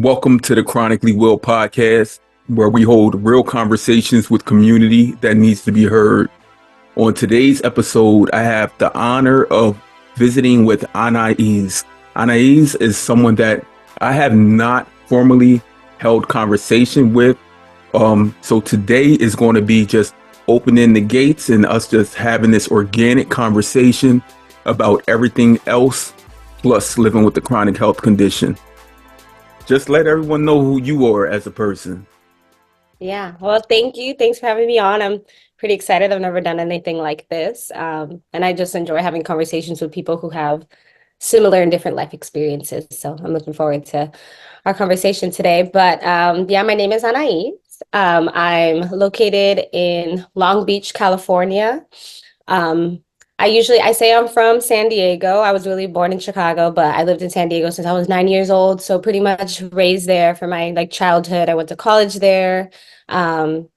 Welcome to the Chronically Well podcast, where we hold real conversations with community that needs to be heard. On today's episode, I have the honor of visiting with Anais. Anais is someone that I have not formally held conversation with. So today is going to be just opening the gates and us just having this organic conversation about everything else, plus living with the chronic health condition. Just let everyone know who you are as a person. Yeah, well, thank you. Thanks for having me on. I'm pretty excited. I've never done anything like this. And I just enjoy having conversations with people who have similar and different life experiences. So I'm looking forward to our conversation today. But yeah, my name is Anais. I'm located in Long Beach, California. Um, I say I'm from San Diego. I was really born in Chicago, but I lived in San Diego since I was 9 years old. So pretty much raised there for my childhood. I went to college there. Um,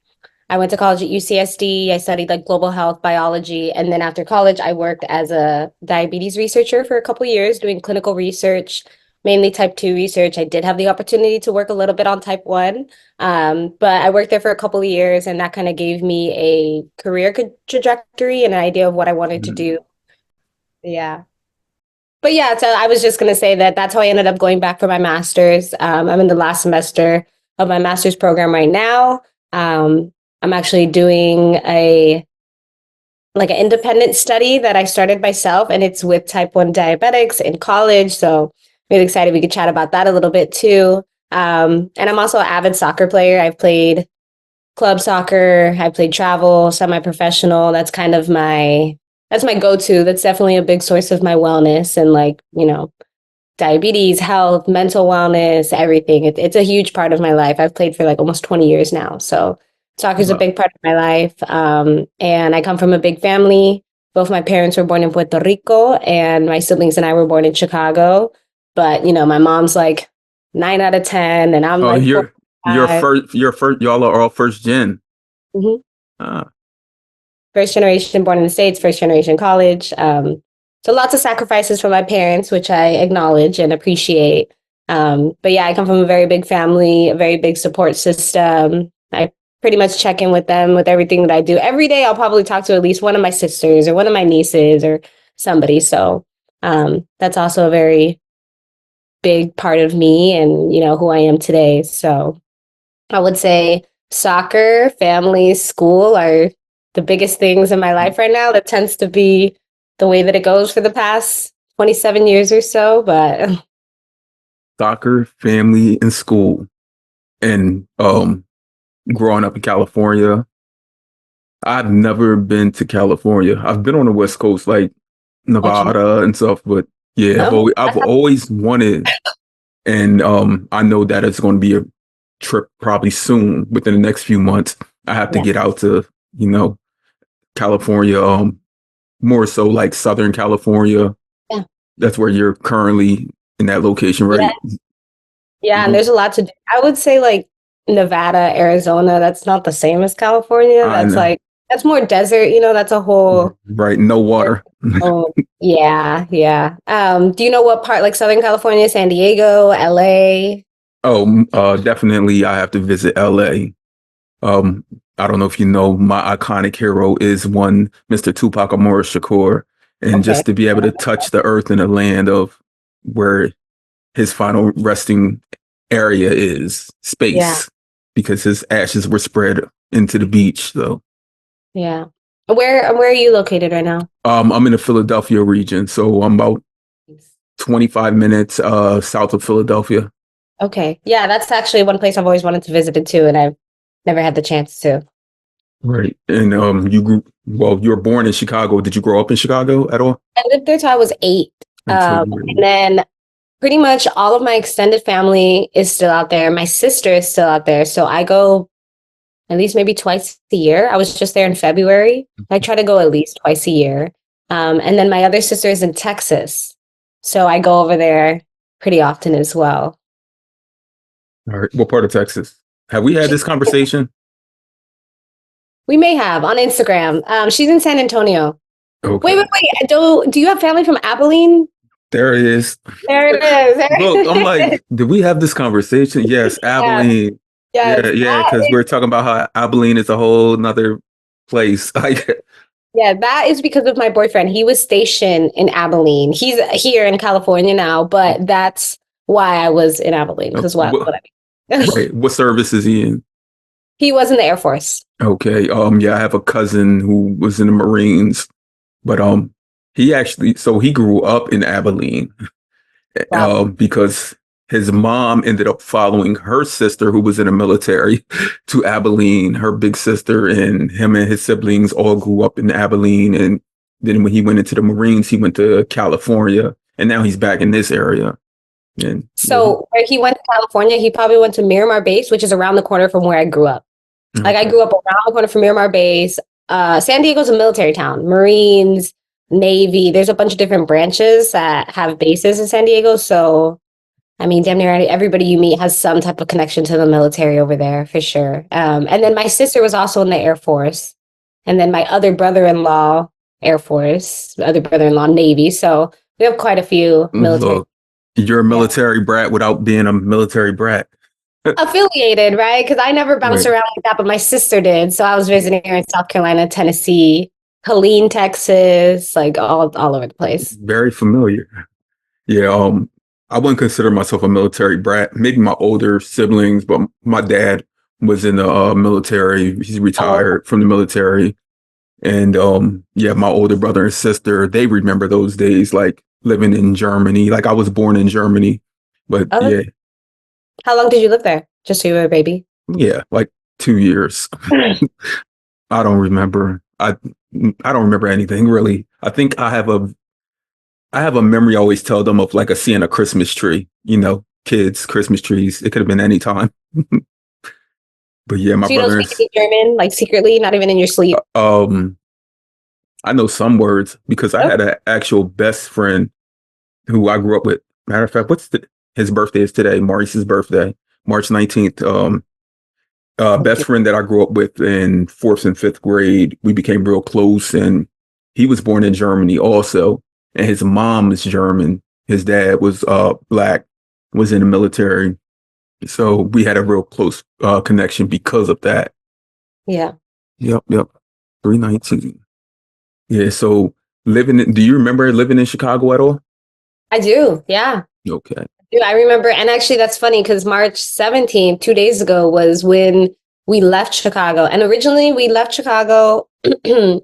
I went to college at UCSD. I studied global health biology. And then after college, I worked as a diabetes researcher for a couple of years doing clinical research, mainly type 2 research. I did have the opportunity to work a little bit on type 1. But I worked there for a couple of years, and that kind of gave me a career trajectory and an idea of what I wanted to do. Yeah. But yeah, so I was just going to say that that's how I ended up going back for my master's. I'm in the last semester of my master's program right now. I'm actually doing an independent study that I started myself, and it's with type 1 diabetics in college. So really excited we could chat about that a little bit too. And I'm also an avid soccer player. I've played club soccer, I played travel, semi-professional. That's my go-to. That's definitely a big source of my wellness and diabetes, health, mental wellness, everything. It's a huge part of my life. I've played for almost 20 years now. So soccer is a big part of my life. And I come from a big family. Both my parents were born in Puerto Rico, and my siblings and I were born in Chicago. But, my mom's 9 out of 10, and I'm Oh, four, you're five. first. You're first. Y'all are all first gen. Mhm. Ah, First generation born in the States, first generation college. So lots of sacrifices from my parents, which I acknowledge and appreciate. But yeah, I come from a very big family, a very big support system. I pretty much check in with them with everything that I do. Every day, I'll probably talk to at least one of my sisters or one of my nieces or somebody. So that's also a very big part of me and, who I am today. So I would say soccer, family, school are the biggest things in my life right now. That tends to be the way that it goes for the past 27 years or so. But soccer, family, and school, and growing up in California. I've never been to California. I've been on the West Coast, like watching, Nevada and stuff, but yeah, no, I've always wanted, and I know that it's going to be a trip probably soon within the next few months. I have to yeah, get out to you know California, more so like Southern California. yeah, That's where you're currently in that location, yeah, right? yeah. And Mhm. there's a lot to do. I would say Nevada, Arizona. That's not the same as California. I That's know, that's more desert. That's a whole. right? No water. Oh, yeah, yeah. Do you know what part, Southern California, San Diego, LA? Oh, definitely. I have to visit LA. Um, I don't know if you know, my iconic hero is one Mr. Tupac Amaru Shakur, and Okay. just to be able to touch the earth and the land of where his final resting area is, Yeah, space, because his ashes were spread into the beach. So, yeah. Where are you located right now? I'm in the Philadelphia region, so I'm about 25 minutes south of Philadelphia. Okay. Yeah, that's actually one place I've always wanted to visit it too, and I've never had the chance to. Right. And you were born in Chicago. Did you grow up in Chicago at all? I lived there till I was 8. Until you And were then pretty much all of my extended family is still out there. My sister is still out there. So I go at least maybe twice a year. I was just there in February. I try to go at least twice a year. And then my other sister is in Texas. So I go over there pretty often as well. all right. What part of Texas? Have we had She, this conversation? we may have on Instagram. She's in San Antonio. Wait, Okay. wait, wait. Do you have family from Abilene? There it is. There it is. There Look, I'm it is. like, did we have this conversation? Yes, Yeah, Abilene. yes, Yeah, yeah, that because is, we're talking about how Abilene is a whole nother place. Like, yeah, that is because of my boyfriend. He was stationed in Abilene. He's here in California now, but that's why I was in Abilene, because what I mean. right. What service is he in? He was in the Air Force. Okay. Yeah, I have a cousin who was in the Marines, but he actually, so he grew up in Abilene, Wow. because his mom ended up following her sister who was in the military to Abilene. Her big sister and him and his siblings all grew up in Abilene. And then when he went into the Marines, he went to California, and now he's back in this area. And yeah, So where he went to California, he probably went to Miramar Base, which is around the corner from where I grew up. Like I okay. grew up around the corner from Miramar Base. San Diego's a military town. Marines, Navy. There's a bunch of different branches that have bases in San Diego. So I mean, damn near everybody you meet has some type of connection to the military over there for sure. And then my sister was also in the Air Force, and then my other brother-in-law, Air Force, other brother-in-law, Navy. So we have quite a few military. Look, you're a Yeah. military brat without being a military brat. Affiliated, right? Because I never bounced Right. around like that, but my sister did. So I was visiting her in South Carolina, Tennessee, Helene, Texas, like all over the place. Very familiar. Yeah, I wouldn't consider myself a military brat. Maybe my older siblings, but my dad was in the military. He's Oh, retired from the military. And yeah, my older brother and sister, they remember those days, like living in Germany. Like I was born in Germany, but oh, yeah, how long did you live there? Just so you were a baby. yeah, like 2 years. I don't remember. I don't remember anything really. I think I have a memory. I always tell them of like a seeing a Christmas tree. You know, kids, Christmas trees. It could have been any time. But yeah, my So you don't brother speak is. any German, like secretly, not even in your sleep. Um, I know some words because I Oh, had an actual best friend who I grew up with. Matter of fact, his birthday is today, Maurice's birthday, March 19th. Best okay. friend that I grew up with in fourth and fifth grade. We became real close, and he was born in Germany also, and his mom is German. His dad was black, was in the military, so we had a real close connection because of that. Yeah, Yep, yep. 319. Yeah. So do you remember living in Chicago at all? I do. Yeah. Okay. Yeah, I remember. And actually, that's funny because March 17th, 2 days ago, was when we left Chicago. And originally, we left Chicago with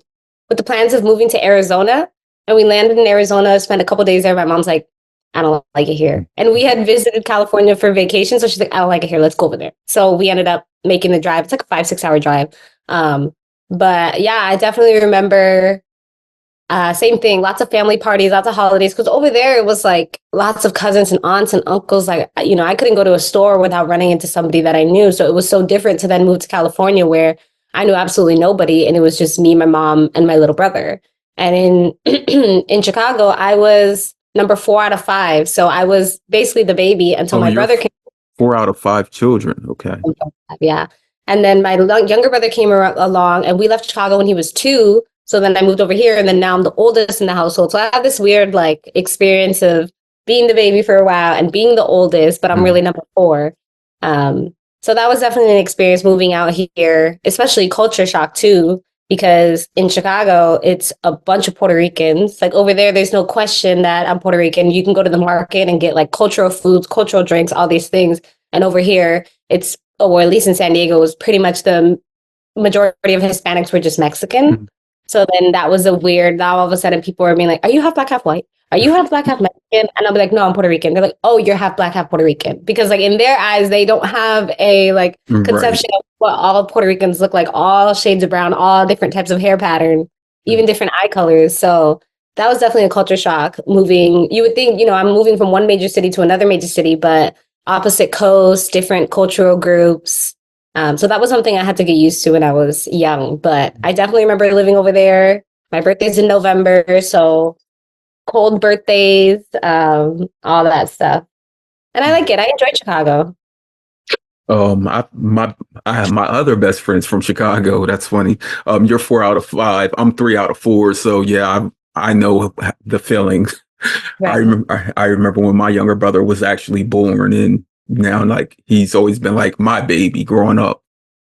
the plans of moving to Arizona. And we landed in Arizona, spent a couple days there. My mom's like, I don't like it here. And we had visited California for vacation. So she's like, I don't like it here. Let's go over there. So we ended up making the drive. It's like a 5, 6 hour drive. Um, but yeah, I definitely remember same thing, lots of family parties, lots of holidays. Because over there, it was like lots of cousins and aunts and uncles. Like, I couldn't go to a store without running into somebody that I knew. So it was so different to then move to California where I knew absolutely nobody. And it was just me, my mom, and my little brother. And in Chicago, I was number 4 out of 5. So I was basically the baby until Oh, my you're brother came. 4 out of 5 children. Okay. Yeah. And then my younger brother came along and we left Chicago when he was 2. So then I moved over here and then now I'm the oldest in the household. So I have this weird like experience of being the baby for a while and being the oldest, but I'm Mm. really number 4. So that was definitely an experience moving out here, especially culture shock too, because in Chicago, it's a bunch of Puerto Ricans. Like over there, there's no question that I'm Puerto Rican. You can go to the market and get like cultural foods, cultural drinks, all these things. And over here, it's or at least in San Diego, was pretty much the majority of Hispanics were just Mexican. Mm. So then that was a weird, now all of a sudden people were being like, are you half black, half white? Are you half black, half Mexican? And I'll be like, no, I'm Puerto Rican. They're like, oh, you're half black, half Puerto Rican. Because like in their eyes, they don't have a like Right. conception of what all Puerto Ricans look like, all shades of brown, all different types of hair pattern, Mm. even different eye colors. So that was definitely a culture shock moving. You would think, I'm moving from one major city to another major city, but opposite coasts, different cultural groups. So that was something I had to get used to when I was young. But I definitely remember living over there. My birthday's in November, so cold birthdays, all that stuff. And I like it. I enjoy Chicago. I have my other best friends from Chicago. That's funny. You're 4 out of 5. I'm 3 out of 4. So yeah, I know the feeling. I Right. remember I remember when my younger brother was actually born, and now like he's always been like my baby growing up.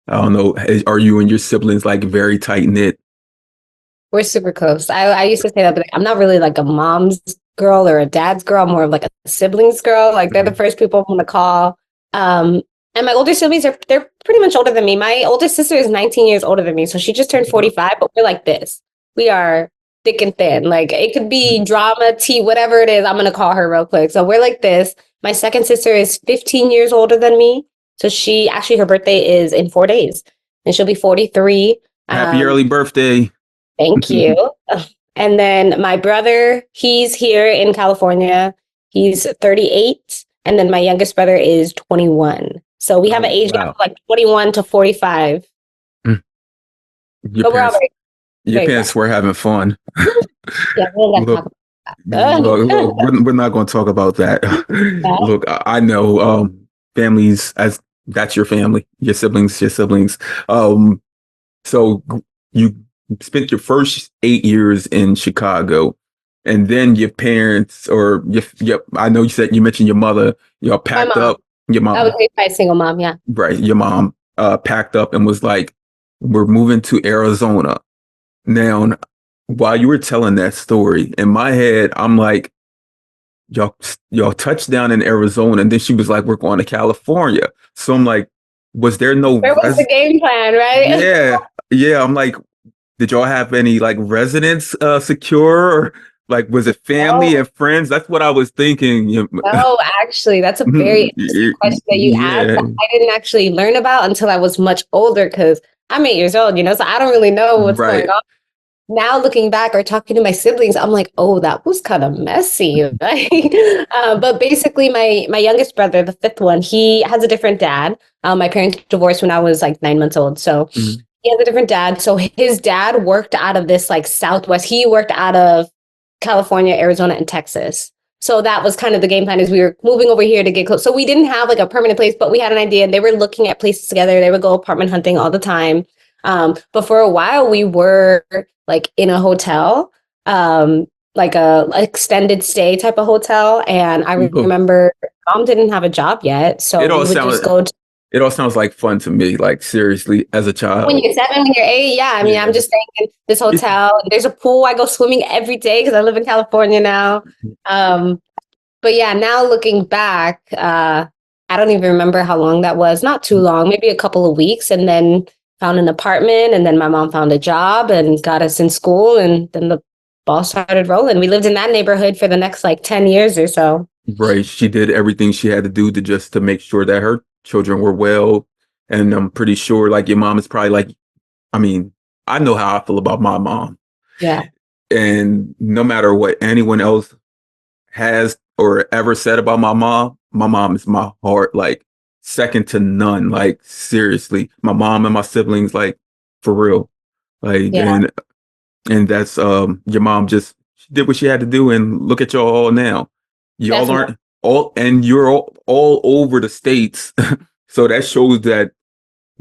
I don't know. Are you and your siblings like very tight knit? We're super close. I used to say that, but like, I'm not really like a mom's girl or a dad's girl. I'm more of like a siblings girl. Like they're the Mhm. first people I'm gonna call. Um, and my older siblings they're pretty much older than me. My oldest sister is 19 years older than me, so she just turned 45. But we're like this. We are thick and thin. Like it could be drama, tea, whatever it is. I'm gonna call her real quick. So we're like this. My second sister is 15 years older than me, so she actually her birthday is in 4 days, and she'll be 43. Happy Um, early birthday! Thank you. And then my brother, he's here in California. He's 38. And then my youngest brother is 21. So we have an Oh age gap of wow! like 21 to 45. Mm. Your But we're all parents, very, your very proud. parents were having fun. Yeah, we don't got to Look, talk about that. look, we're not going to talk about that. Look, I know families as that's your family, your siblings. Um, so you spent your first 8 years in Chicago, and then your parents, or I know you mentioned your mother, y'all My packed mom. up, your I was mom, raised by a single mom. Yeah. right? Your mom packed up and was like, "We're moving to Arizona." Now, while you were telling that story, in my head, I'm like, y'all y'all touched down in Arizona, and then she was like, "We're going to California." So I'm like, was there no Where was the game plan, right? yeah, yeah. I'm like, did y'all have any like residence secure, or like was it family No, and friends? That's what I was thinking. no, actually, that's a very interesting question that you asked Yeah, that I didn't actually learn about until I was much older because I'm 8 years old, so I don't really know what's going right. on. Now looking back or talking to my siblings, I'm like, oh, that was kind of messy. But basically, my youngest brother, the fifth one, he has a different dad. My parents divorced when I was like 9 months old, so Mhm. he has a different dad. So his dad worked out of this like Southwest. He worked out of California, Arizona, and Texas. So that was kind of the game plan is we were moving over here to get close. So we didn't have like a permanent place, but we had an idea and they were looking at places together. They would go apartment hunting all the time. But for a while we were like in a hotel, like a extended stay type of hotel. And I Oh, remember mom didn't have a job yet. So it all we would just sounds go to it all sounds like fun to me. Like seriously, as a when child. you're 7, when you're 8, yeah. I mean, I'm Yeah. just staying in this hotel. There's a pool. I go swimming every day because I live in California now. Um, but yeah, now looking back, I don't even remember how long that was. Not too long, maybe a couple of weeks, and then found an apartment, and then my mom found a job and got us in school, and then the ball started rolling. We lived in that neighborhood for the next like 10 years or so. Right. She did everything she had to do to just to make sure that her children were well. And I'm pretty sure like your mom is probably like, I mean, I know how I feel about my mom. Yeah, And no matter what anyone else has or ever said about my mom is my heart, like second to none. Like seriously. My mom and my siblings, like for real. Like yeah, and that's your mom just she did what she had to do, and look at y'all all now. Y'all definitely. aren't all, and you're all over the states. So that shows that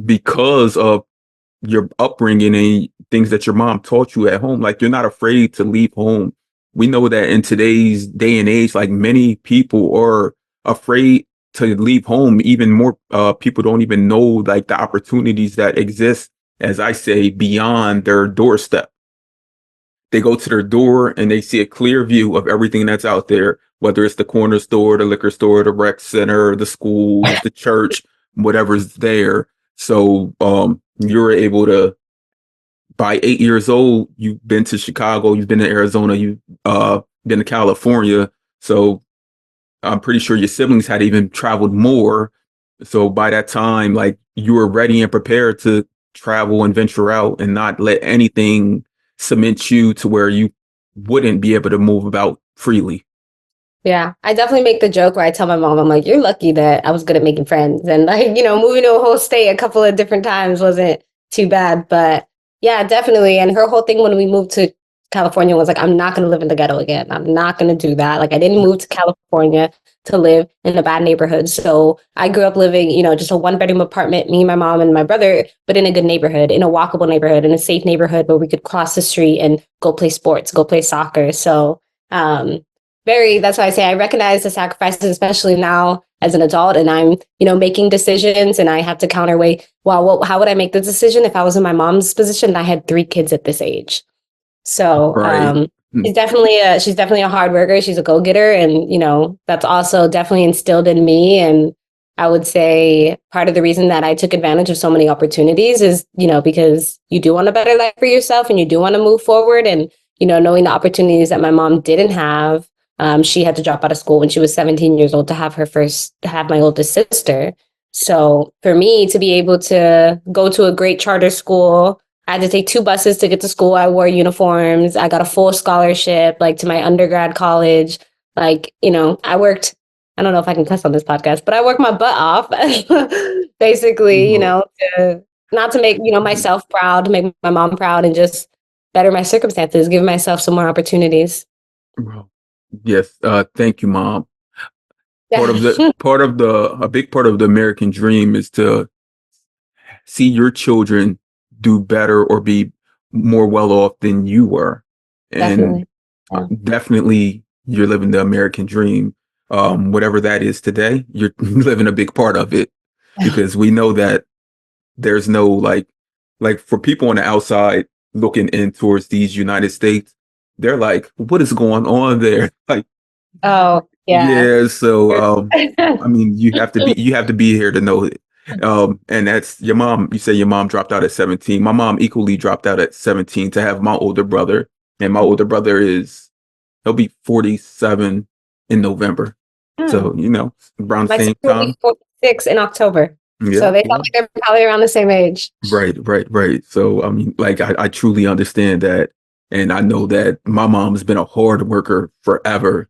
because of your upbringing and things that your mom taught you at home, like you're not afraid to leave home. We know that in today's day and age, like many people are afraid to leave home. Even more people don't even know like the opportunities that exist, as I say, beyond their doorstep. They go to their door and they see a clear view of everything that's out there, whether it's the corner store, the liquor store, the rec center, the schools, the church, whatever's there. So you're able to, by 8 years old, you've been to Chicago, you've been to Arizona, you've been to California. So I'm pretty sure your siblings had even traveled more. So by that time, like you were ready and prepared to travel and venture out and not let anything cement you to where you wouldn't be able to move about freely. Yeah, I definitely make the joke where I tell my mom, I'm like, you're lucky that I was good at making friends. And like, moving to a whole state a couple of different times wasn't too bad. But yeah, definitely. And her whole thing when we moved to California was like, I'm not going to live in the ghetto again. I'm not going to do that. Like, I didn't move to California to live in a bad neighborhood. So I grew up living, just a 1 bedroom apartment, me, my mom, and my brother, but in a good neighborhood, in a walkable neighborhood, in a safe neighborhood where we could cross the street and go play sports, go play soccer. So, Very, that's why I say I recognize the sacrifices, especially now as an adult, and I'm, making decisions, and I have to counterweigh, well, how would I make the decision if I was in my mom's position and I had 3 kids at this age? So Right. Mm. she's definitely a hard worker. She's a go getter, and that's also definitely instilled in me. And I would say part of the reason that I took advantage of so many opportunities is because you do want a better life for yourself, and you do want to move forward. And knowing the opportunities that my mom didn't have, she had to drop out of school when she was 17 years old to have my oldest sister. So for me to be able to go to a great charter school, I had to take 2 buses to get to school. I wore uniforms. I got a full scholarship, like to my undergrad college. Like, I worked, I don't know if I can cuss on this podcast, but I worked my butt off, basically, Well, not to make, myself proud, to make my mom proud, and just better my circumstances, give myself some more opportunities. well, yes. Thank you, Mom. Yeah. A big part of the American dream is to see your children do better or be more well off than you were. And Definitely. Yeah. definitely you're living the American dream. Whatever that is today, you're living a big part of it, because we know that there's no like for people on the outside looking in towards these United States, they're like, what is going on there? Like, Oh, yeah. yeah, so I mean, you have to be here to know it. And that's your mom. You say your mom dropped out at 17. My mom equally dropped out at 17 to have my older brother, and my older brother he'll be 47 in November. Hmm. So, around the My sister same will be time. 46 in October. So Yeah, they yeah. sound like they're probably around the same age. Right, right, right. So, I mean, like, I truly understand that. And I know that my mom's been a hard worker forever.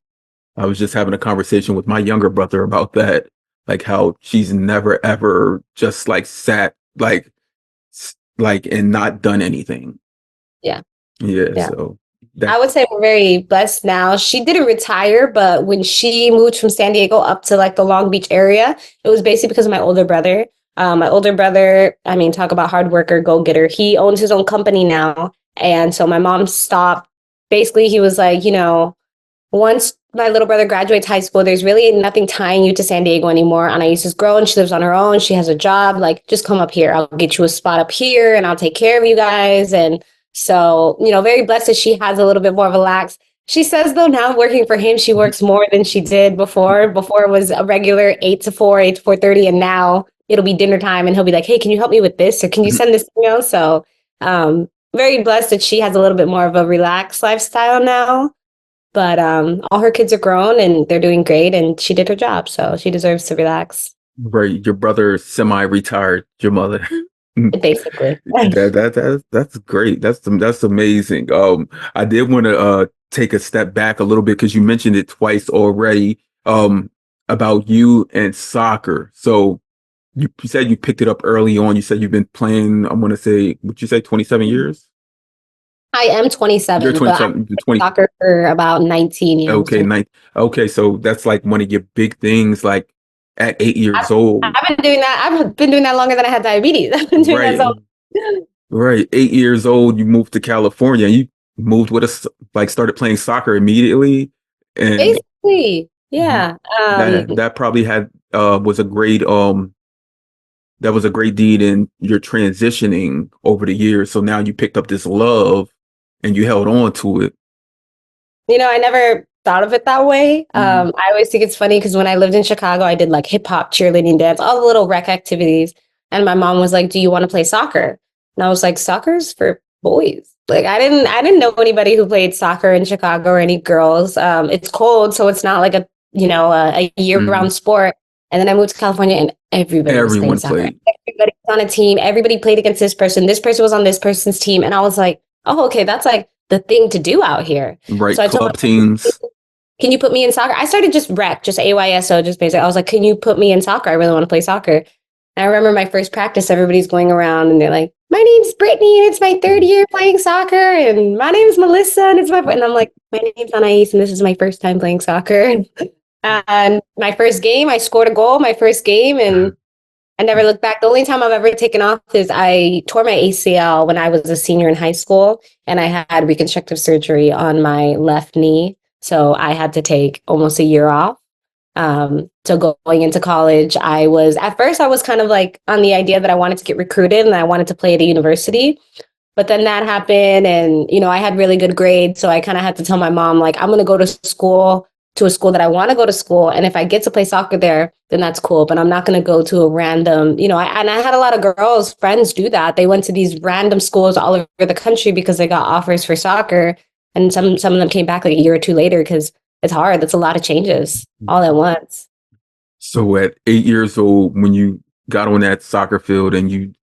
I was just having a conversation with my younger brother about that, like how she's never ever just like sat like and not done anything. Yeah. Yeah, Yeah. so I that would say we're very blessed now. She didn't retire, but when she moved from San Diego up to like the Long Beach area, it was basically because of my older brother. My older brother, I mean, talk about hard worker, go getter. He owns his own company now. And so my mom stopped. Basically, he was like, once my little brother graduates high school, there's really nothing tying you to San Diego anymore. Anais is grown. She lives on her own. She has a job. Like, just come up here. I'll get you a spot up here and I'll take care of you guys. And so, very blessed that she has a little bit more of a lax. She says, though, now working for him, she works more than she did before. Before it was a regular 8 to 4, 8 to 4:30. And now it'll be dinner time and he'll be like, hey, can you help me with this? Or can you send this? So, very blessed that she has a little bit more of a relaxed lifestyle now. But all her kids are grown and they're doing great, and she did her job, so she deserves to relax. right, your brother semi-retired your mother. Basically. That's great. That's amazing. I did want to take a step back a little bit because you mentioned it twice already. About you and soccer. So you said you picked it up early on. You said you've been playing, I want to say, would you say 27 years? I am You're 27, but I 27, played 20. soccer for about 19 years. Okay, nice. Okay, so that's like one of your big things, like at 8 years old. I've been doing that. I've been doing that longer than I had diabetes. I've been doing that Right, so right. 8 years old, you moved to California. You moved with us, like started playing soccer immediately. And basically. Yeah. that probably had was a great that was a great deed in your transitioning over the years. So now you picked up this love and you held on to it. I never thought of it that way. Mhm. I always think it's funny because when I lived in Chicago, I did like hip hop, cheerleading, dance, all the little rec activities. And my mom was like, "Do you want to play soccer?" And I was like, "Soccer's for boys." Like I didn't know anybody who played soccer in Chicago or any girls. It's cold, so it's not like a year Mhm. round sport. And then I moved to California, and everybody was playing Everyone soccer. played. Everybody was on a team. Everybody played against this person. This person was on this person's team, and I was like, "Oh, okay, that's like the thing to do out here." Right. So I told Club my mom, teams. can you put me in soccer? I started just rec, just AYSO, just basic. I was like, can you put me in soccer? I really want to play soccer. And I remember my first practice, everybody's going around and they're like, my name's Brittany and it's my third year playing soccer. And my name's Melissa and and I'm like, my name's Anais and this is my first time playing soccer. And my first game, I scored a goal, my first game, and I never looked back. The only time I've ever taken off is I tore my ACL when I was a senior in high school and I had reconstructive surgery on my left knee. So I had to take almost a year off. So going into college, at first I was kind of like on the idea that I wanted to get recruited and I wanted to play at a university. But then that happened and, I had really good grades. So I kind of had to tell my mom, like, I'm going to go to a school that I want to go to school. And if I get to play soccer there, then that's cool. But I'm not going to go to a random, and I had a lot of girls, friends do that. They went to these random schools all over the country because they got offers for soccer. And some of them came back like a year or two later because it's hard. That's a lot of changes all at once. So at 8 years old, when you got on that soccer field and you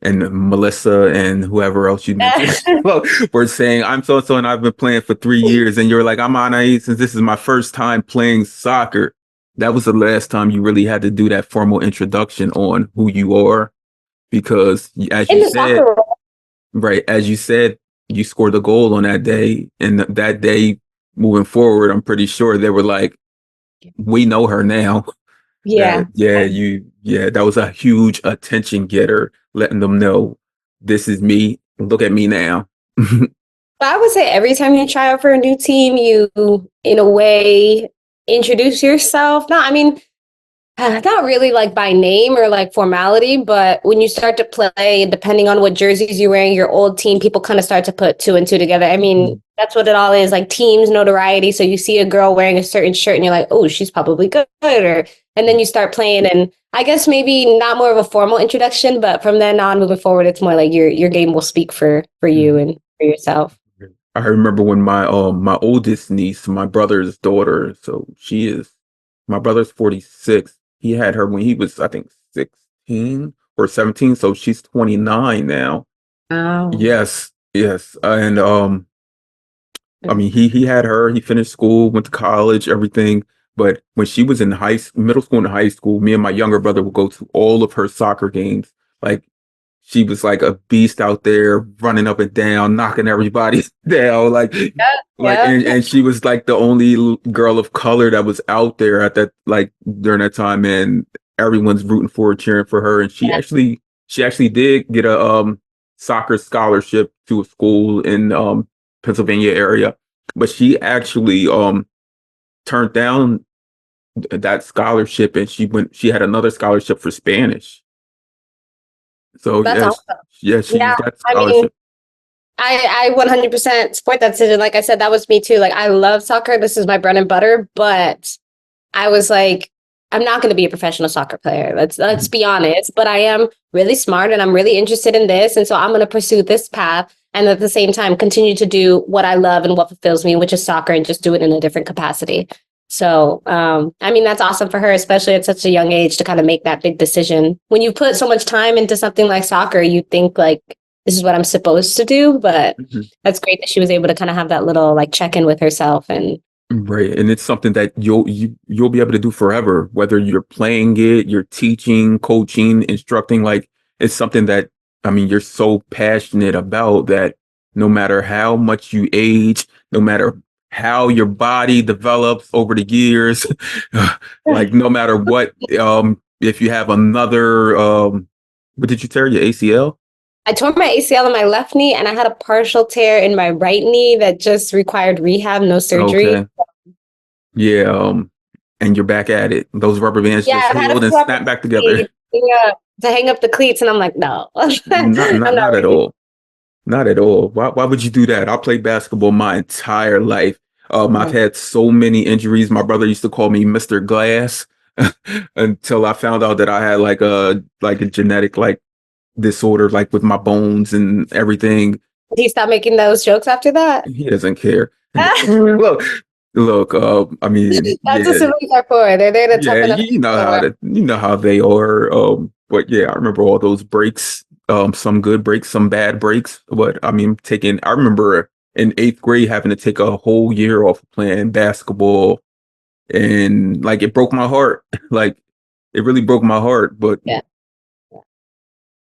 and Melissa and whoever else you mentioned well, were saying, I'm so and so and I've been playing for 3 years, and you're like, I'm Anais, since this is my first time playing soccer. That was the last time you really had to do that formal introduction on who you are, because as In you the said, soccer world. right, as you said, you scored a goal on that day, and that day moving forward, I'm pretty sure they were like, we know her now. Yeah. That was a huge attention getter, letting them know this is me. Look at me now. But I would say every time you try out for a new team, you, in a way, introduce yourself. No, I mean, not really like by name or like formality, but when you start to play, depending on what jerseys you're wearing, your old team, people kind of start to put two and two together. I mean, that's what it all is, like teams notoriety. So you see a girl wearing a certain shirt and you're like, oh, she's probably good. And then you start playing, and I guess maybe not more of a formal introduction, but from then on moving forward, it's more like your game will speak for you and for yourself. I remember when my oldest niece, my brother's daughter, so my brother's 46. He had her when he was, I think, 16 or 17, so she's 29 now. Oh. Yes, yes. And I mean, he had her. He finished school, went to college, everything. But when she was in middle school and high school, me and my younger brother would go to all of her soccer games. Like, she was like a beast out there, running up and down, knocking everybody down. Yeah, yeah. And she was like the only girl of color that was out there at that, like, during that time, and everyone's rooting for her, cheering for her. And she actually did get a soccer scholarship to a school in Pennsylvania area, but she actually turned down that scholarship, and she had another scholarship for Spanish. So That's yes, awesome. yeah, she Yeah. used that I mean, scholarship. I 100% support that decision. Like I said, that was me too. Like I love soccer. This is my bread and butter, but I was like, I'm not going to be a professional soccer player. Let's be honest. But I am really smart and I'm really interested in this, and so I'm going to pursue this path. And at the same time, continue to do what I love and what fulfills me, which is soccer, and just do it in a different capacity. So, I mean, that's awesome for her, especially at such a young age to kind of make that big decision. When you put so much time into something like soccer, you think like, this is what I'm supposed to do. But Mhm. that's great that she was able to kind of have that little like check in with herself. And Right, and it's something that you'll be able to do forever, whether you're playing it, you're teaching, coaching, instructing. Like, it's something that, I mean, you're so passionate about that no matter how much you age, no matter how your body develops over the years, like no matter what, if you have another, what did you tear, your ACL? I tore my ACL in my left knee and I had a partial tear in my right knee that just required rehab, no surgery. Okay, yeah, and you're back at it. Those rubber bands Yeah, just I've had a healed and few snapped back together. opportunities to hang up the cleats, and I'm like, no, I'm not Not at ready. all. Not at all. Why would you do that? I played basketball my entire life. I've Mhm. had so many injuries. My brother used to call me Mr. Glass until I found out that I had like a genetic like disorder, like with my bones and everything. Did he stop making those jokes after that? He doesn't care. Look, look. I mean, That's what yeah, siblings are for. They're there to yeah. toughen up each other. You know how they are. But yeah, I remember all those breaks. Some good breaks, some bad breaks. But I mean, I remember in eighth grade having to take a whole year off of playing basketball, and like it broke my heart. Like, it really broke my heart. But Yeah,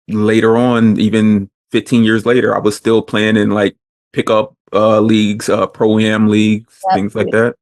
later on, even 15 years later, I was still playing in like pickup leagues, pro-am leagues, yep. things like that.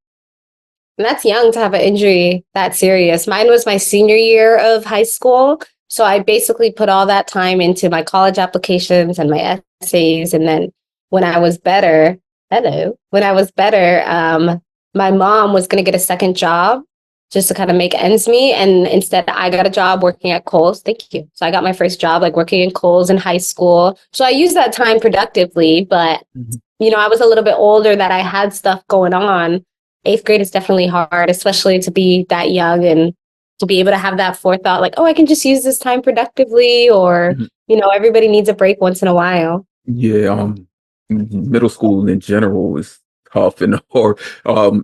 And that's young to have an injury that serious. Mine was my senior year of high school. So I basically put all that time into my college applications and my essays. And then when I was better, when I was better, my mom was going to get a second job just to kind of make ends meet. And instead, I got a job working at Kohl's. Thank you. So I got my first job, like working in Kohl's in high school. So I used that time productively, but Mhm. I was a little bit older that I had stuff going on. Eighth grade is definitely hard, especially to be that young and to be able to have that forethought, like, oh, I can just use this time productively, or, Mhm. everybody needs a break once in a while. Yeah, middle school in general is tough and hard.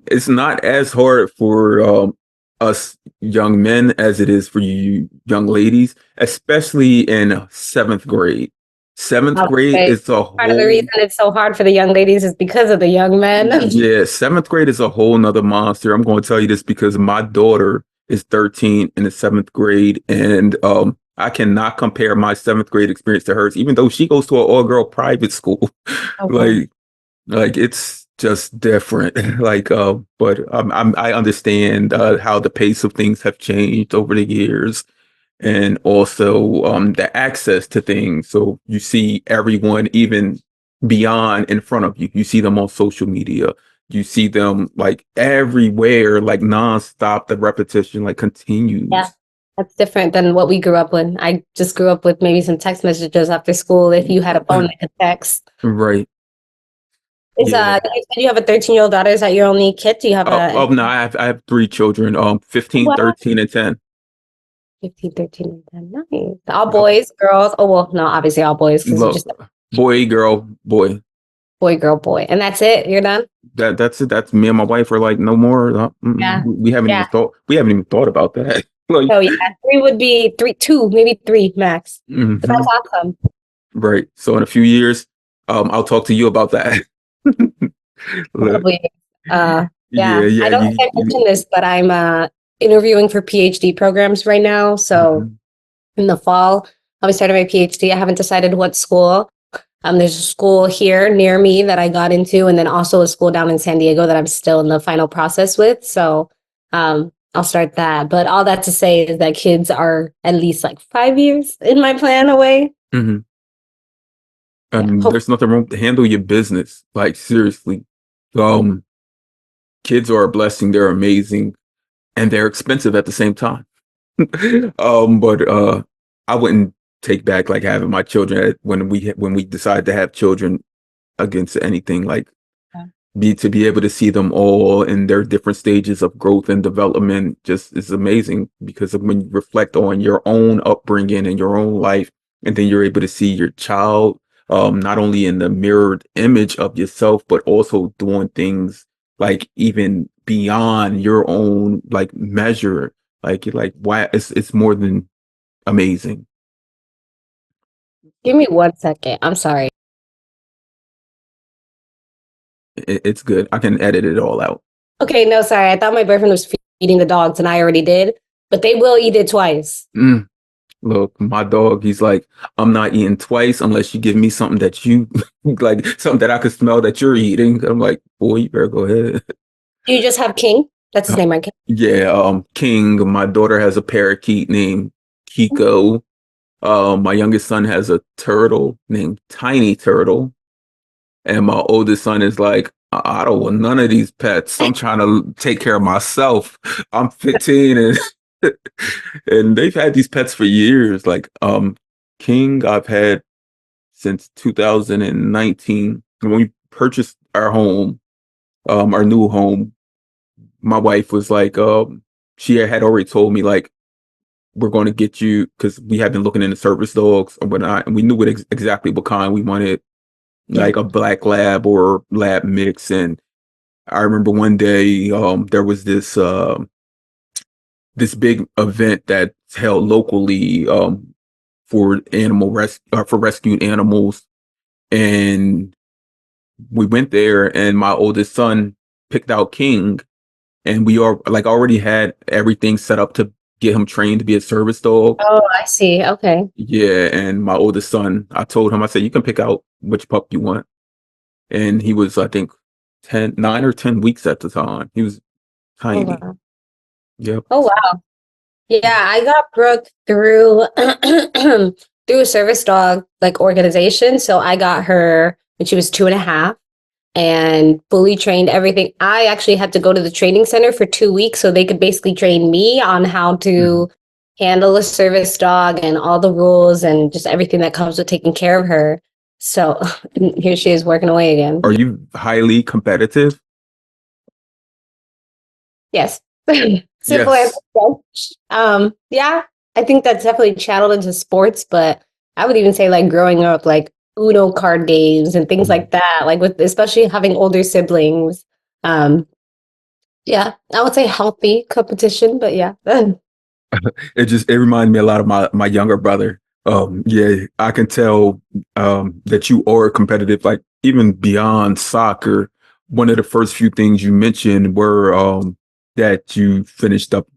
It's not as hard for us young men as it is for you young ladies, especially in seventh grade. Seventh grade Okay. is a Part of the reason whole it's so hard for the young ladies is because of the young men. Yeah, seventh grade is a whole nother monster. I'm going to tell you this because my daughter is 13 in the seventh grade, and I cannot compare my seventh grade experience to hers, even though she goes to an all-girl private school. Okay. like, like it's just different. But I understand how the pace of things have changed over the years, and also the access to things. So you see everyone even beyond in front of you. You see them on social media. You see them like everywhere, like nonstop. The repetition like Yeah. continues. That's different than what we grew up with. I just grew up with maybe some text messages after school if you had a phone that could text. Right. Is Yeah. you said you have a 13-year-old daughter. Is that your only kid? Do you have Oh no, I have three children, 15, wow, 13, and 10. 15, 13, and 10. Nice. All Yep. boys, girls. Oh well, no, obviously all boys because you Look, just boy, girl, boy. boy, girl, boy. And that's it. You're done? That's it. That's me and my wife are like no more. Yeah. We haven't even Yeah. thought. We haven't even thought about that. like, So yeah, three would be three, two, maybe three max. But mhm. that's awesome. Right. So in a few years, I'll talk to you about that. Look, Probably. yeah, Yeah. I yeah. don't think I mentioned this, but I'm interviewing for PhD programs right now. So Mhm, in the fall, I'll be starting my PhD. I haven't decided what school. There's a school here near me that I got into, and then also a school down in San Diego that I'm still in the final process with. So I'll start that. But all that to say is that kids are at least like 5 years in my plan away. mhm. Yeah. There's nothing wrong to handle your business. Like seriously, um, kids are a blessing. They're amazing, and they're expensive at the same time. But I wouldn't take back like having my children when we decide to have children against anything like be able to see them all in their different stages of growth and development just is amazing because of when you reflect on your own upbringing and your own life, and then you're able to see your child not only in the mirrored image of yourself, but also doing things like even beyond your own like measure. Like why it's more than amazing. Give me 1 second. I'm sorry. It's good. I can edit it all out. Okay, no, sorry. I thought my boyfriend was feeding the dogs, and I already did, but they will eat it twice. Mm. Look, my dog, he's like, I'm not eating twice unless you give me something that you like, something that I could smell that you're eating. I'm like, boy, you better go ahead. Do you just have King? That's his name, right? King? Yeah, King, my daughter has a parakeet named Kiko. My youngest son has a turtle named Tiny Turtle. And my oldest son is like, I don't want none of these pets. I'm trying to take care of myself. I'm 15 and and they've had these pets for years. Like King, I've had since 2019 when we purchased our home, our new home. My wife was like, she had already told me like we're going to get you because we have been looking into service dogs or whatnot, and we knew exactly what kind we wanted, Yeah. like a black lab or lab mix. And I remember one day there was this big event that's held locally for for rescued animals, and we went there, and my oldest son picked out King, and we are like already had everything set up to get him trained to be a service dog. Oh, I see. Okay. Yeah, and my oldest son, I told him, I said, you can pick out which pup you want, and he was I think 9 or 10 weeks at the time. He was Oh, tiny. wow. Yep. Oh, wow. Yeah, I got Brooke through through a service dog like organization. So I got her when she was 2.5. and fully trained everything. I actually had to go to the training center for 2 weeks so they could basically train me on how Mhm. to handle a service dog and all the rules and just everything that comes with taking care of her. So here she is working away again. Are you highly competitive? Yes. Simple answer. Yes. Yes. Yeah, I think that's definitely channeled into sports, but I would even say like growing up, like Uno card games and things Mhm. like that, like with especially having older siblings. Um, yeah, I would say healthy competition, but yeah. It reminded me a lot of my younger brother. Yeah, I can tell that you are competitive, like even beyond soccer. One of the first few things you mentioned were that you finished up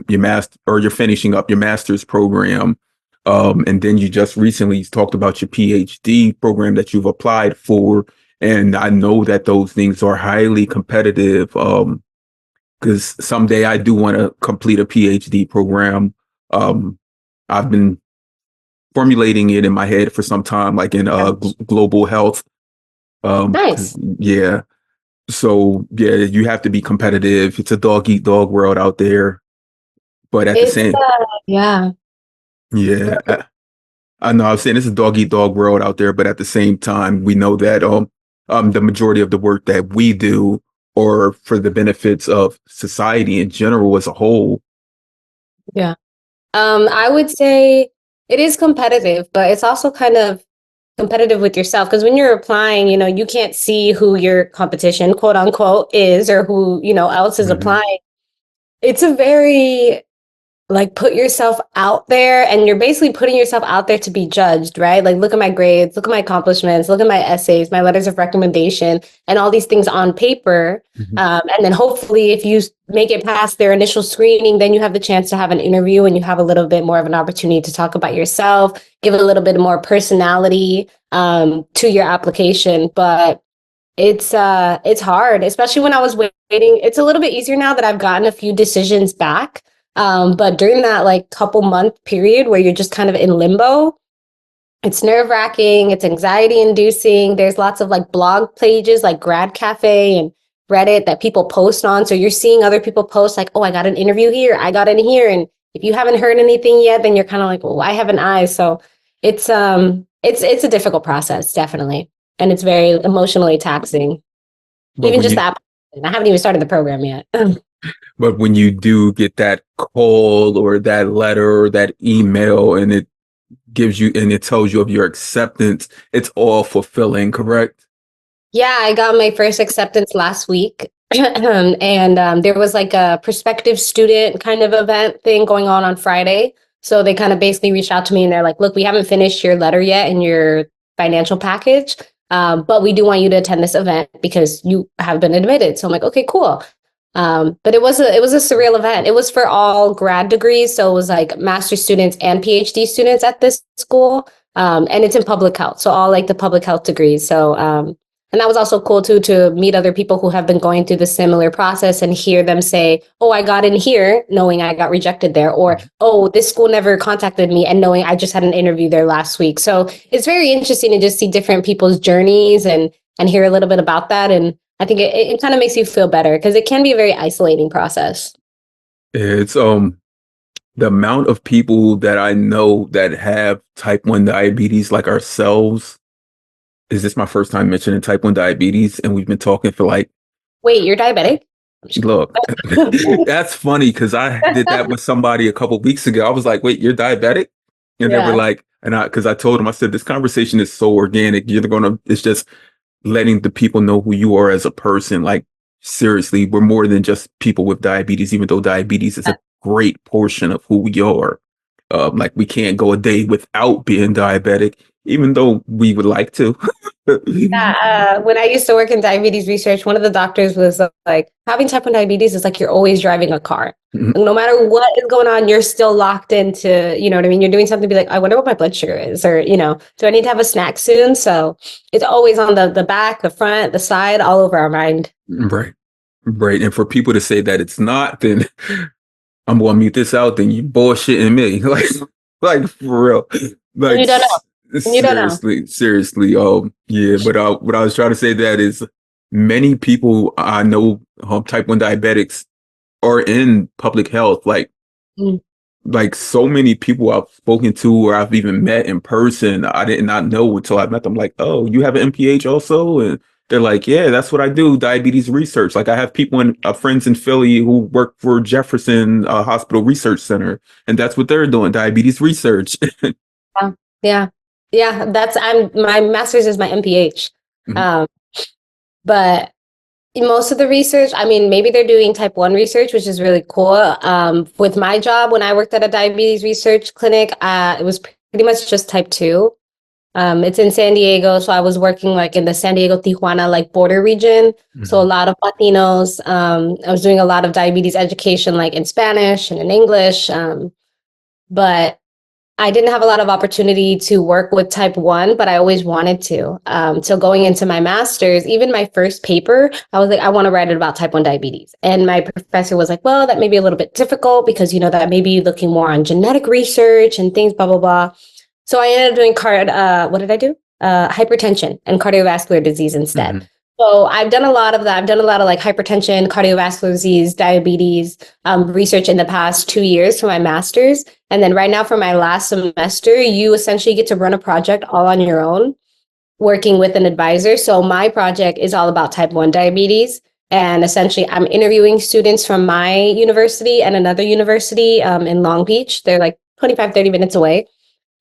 your master, or you're finishing up your master's program. And then you just recently talked about your PhD program that you've applied for. And I know that those things are highly competitive. Because someday I do want to complete a PhD program. Um, I've been formulating it in my head for some time, like in global health. 'Cause, Nice. yeah. So yeah, you have to be competitive. It's a dog eat dog world out there. But at the It's same, yeah. yeah, I know. I'm saying it's a dog eat dog world out there, but at the same time, we know that the majority of the work that we do, or for the benefits of society in general as a whole. Yeah. I would say it is competitive, but it's also kind of competitive with yourself because when you're applying, you can't see who your competition, quote unquote, is or who, else is Mhm. applying. It's a very like put yourself out there and you're basically putting yourself out there to be judged, right? Like look at my grades, look at my accomplishments, look at my essays, my letters of recommendation, and all these things on paper. Mhm. And then hopefully if you make it past their initial screening, then you have the chance to have an interview and you have a little bit more of an opportunity to talk about yourself, give it a little bit more personality to your application. But it's hard, especially when I was waiting. It's a little bit easier now that I've gotten a few decisions back. But during that like couple month period where you're just kind of in limbo, it's nerve wracking, it's anxiety inducing. There's lots of like blog pages like Grad Cafe and Reddit that people post on. So you're seeing other people post like, oh, I got an interview here, I got in here. And if you haven't heard anything yet, then you're kind of like, well, I have an eye. So it's a difficult process, definitely. And it's very emotionally taxing. But Even when just you that. I haven't even started the program yet. but when you do get that call or that letter or that email and it gives you and it tells you of your acceptance, it's all fulfilling, correct? Yeah, I got my first acceptance last week. And there was like a prospective student kind of event thing going on Friday. So they kind of basically reached out to me and they're like, look, we haven't finished your letter yet and your financial package, but we do want you to attend this event because you have been admitted. So I'm like, okay, cool. But it was a surreal event. It was for all grad degrees, so it was like master students and PhD students at this school, and it's in public health, so all like the public health degrees. So and that was also cool too to meet other people who have been going through the similar process and hear them say, "Oh, I got in here knowing I got rejected there," or "Oh, this school never contacted me," and knowing I just had an interview there last week. So it's very interesting to just see different people's journeys and hear a little bit about that and I think it kind of makes you feel better because it can be a very isolating process. It's the amount of people that I know that have type 1 diabetes like ourselves. Is this my first time mentioning type 1 diabetes? And we've been talking for like, Wait, you're diabetic? I'm just look, kidding. that's funny because I did that with somebody a couple weeks ago. I was like, wait, you're diabetic? And they were Yeah. like, because I told them, I said, this conversation is so organic. It's just letting the people know who you are as a person. Like, seriously, we're more than just people with diabetes, even though diabetes is a great portion of who we are. Like, we can't go a day without being diabetic, even though we would like to. Yeah, when I used to work in diabetes research, one of the doctors was like, having type 1 diabetes is like you're always driving a car. Like, no matter what is going on, you're still locked into, you know what I mean? You're doing something to be like, I wonder what my blood sugar is, or, do I need to have a snack soon? So it's always on the back, the front, the side, all over our mind. Right. Right. And for people to say that it's not, then I'm gonna mute this out, then you bullshitting me. Like for real. And Like you don't know. And you don't know. seriously. Yeah. But what I was trying to say that is many people I know, type 1 diabetics are in public health. Mm. Like so many people I've spoken to or I've even met in person, I did not know until I met them. Like, oh, you have an MPH also? And they're like, yeah, that's what I do, diabetes research. Like I have people in friends in Philly who work for Jefferson Hospital Research Center, and that's what they're doing, diabetes research. Yeah, yeah, yeah. That's I'm my master's is my MPH. Mhm, Um, but most of the research, I mean, maybe they're doing type 1 research, which is really cool. With my job, when I worked at a diabetes research clinic, it was pretty much just type 2. It's in San Diego, so I was working like in the San Diego Tijuana like border region. So a mhm, lot of Latinos. I was doing a lot of diabetes education, like in Spanish and in English. But I didn't have a lot of opportunity to work with type 1, but I always wanted to. So going into my master's, even my first paper, I was like, I want to write it about type 1 diabetes. And my professor was like, well, that may be a little bit difficult because, that may be looking more on genetic research and things, blah, blah, blah. So I ended up doing what did I do? Hypertension and cardiovascular disease instead. mhm. So I've done a lot of that. I've done a lot of like hypertension, cardiovascular disease, diabetes research in the past 2 years for my master's. And then right now for my last semester, you essentially get to run a project all on your own, working with an advisor. So my project is all about type 1 diabetes. And essentially, I'm interviewing students from my university and another university in Long Beach. They're like 25, 30 minutes away.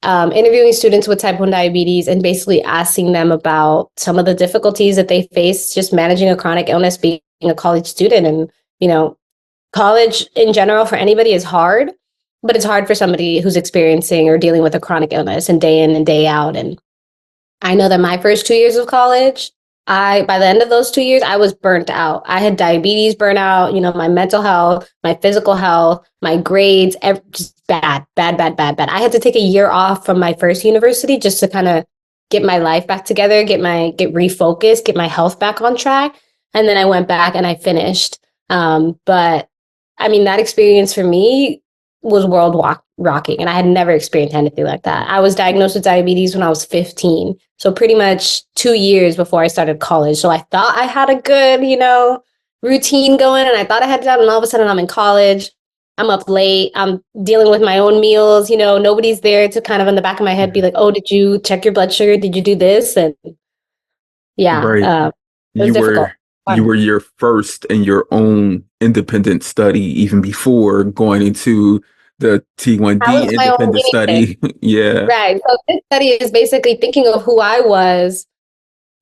Interviewing students with type 1 diabetes and basically asking them about some of the difficulties that they face just managing a chronic illness, being a college student. And, you know, college in general for anybody is hard, but it's hard for somebody who's experiencing or dealing with a chronic illness and day in and day out. And I know that my first 2 years of college, by the end of those 2 years, I was burnt out. I had diabetes burnout, my mental health, my physical health, my grades, just bad, bad, bad, bad, bad. I had to take a year off from my first university just to kind of get my life back together, get refocused, get my health back on track. And then I went back and I finished. But I mean, that experience for me was rocking, and I had never experienced anything like that. I was diagnosed with diabetes when I was 15. So pretty much 2 years before I started college. So I thought I had a good, routine going, and I thought I had done, and all of a sudden I'm in college. I'm up late. I'm dealing with my own meals. Nobody's there to kind of in the back of my head be Mhm. like, "Oh, did you check your blood sugar? Did you do this?" And yeah, Right. it was You difficult. were you Fun. were your first in your own independent study even before going into the I was T1D my own independent guinea pig. study. Yeah. Right. So this study is basically thinking of who I was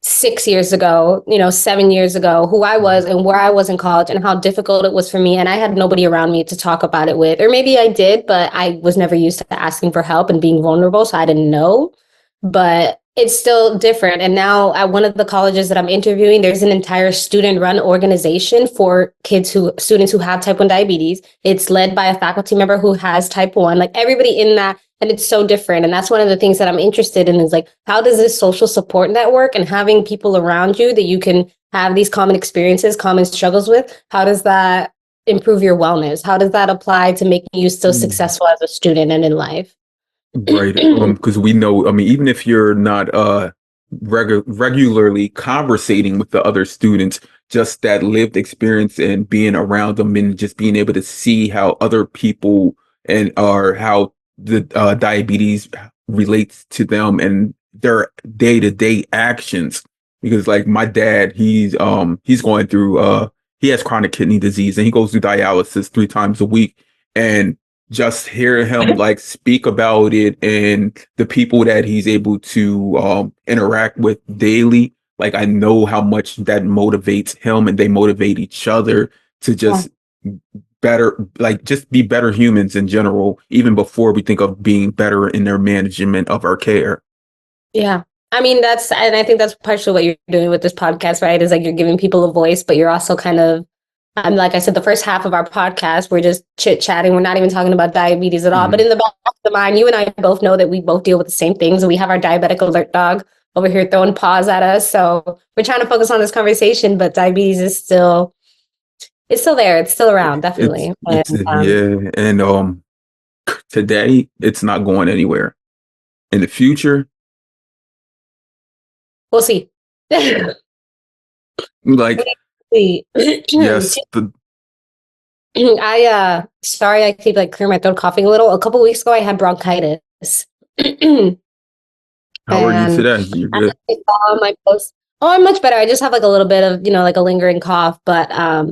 6 years ago, 7 years ago, who I was Mhm. and where I was in college and how difficult it was for me. And I had nobody around me to talk about it with. Or maybe I did, but I was never used to asking for help and being vulnerable. So I didn't know. But it's still different. And now at one of the colleges that I'm interviewing, there's an entire student run organization for students who have type 1 diabetes. It's led by a faculty member who has type 1, like everybody in that. And it's so different. And that's one of the things that I'm interested in is like, how does this social support network and having people around you that you can have these common experiences, common struggles with, how does that improve your wellness? How does that apply to making you still Mm. successful as a student and in life? Right. Because we know, I mean, even if you're not regularly conversating with the other students, just that lived experience and being around them and just being able to see how other people and or how the diabetes relates to them and their day-to-day actions. Because like my dad, he's going through he has chronic kidney disease and he goes through dialysis 3 times a week. And just hear him like speak about it and the people that he's able to interact with daily, like I know how much that motivates him and they motivate each other to Yeah. just better, like just be better humans in general, even before we think of being better in their management of our care. Yeah. I mean, and I think that's partially what you're doing with this podcast, right? Is like you're giving people a voice, but you're also kind of, like I said, the first half of our podcast, we're just chit chatting. We're not even talking about diabetes at all. But Mhm. in the back of the mind, you and I both know that we both deal with the same things. And we have our diabetic alert dog over here throwing paws at us. So we're trying to focus on this conversation, but diabetes is it's still there. It's still around, definitely. It's And yeah, and today it's not going anywhere. In the future, we'll see. Like, Wait. yes, the Sorry, I keep like clearing my throat, coughing a little. A couple weeks ago, I had bronchitis. And how are you I today? You're don't know good. if you saw my post. Oh, I'm much better. I just have like a little bit of, like a lingering cough, but I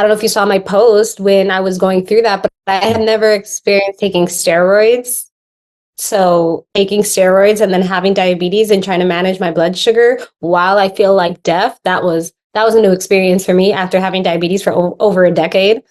don't know if you saw my post when I was going through that, but I had never experienced taking steroids. So taking steroids and then having diabetes and trying to manage my blood sugar while I feel like death, that was a new experience for me after having diabetes for over a decade.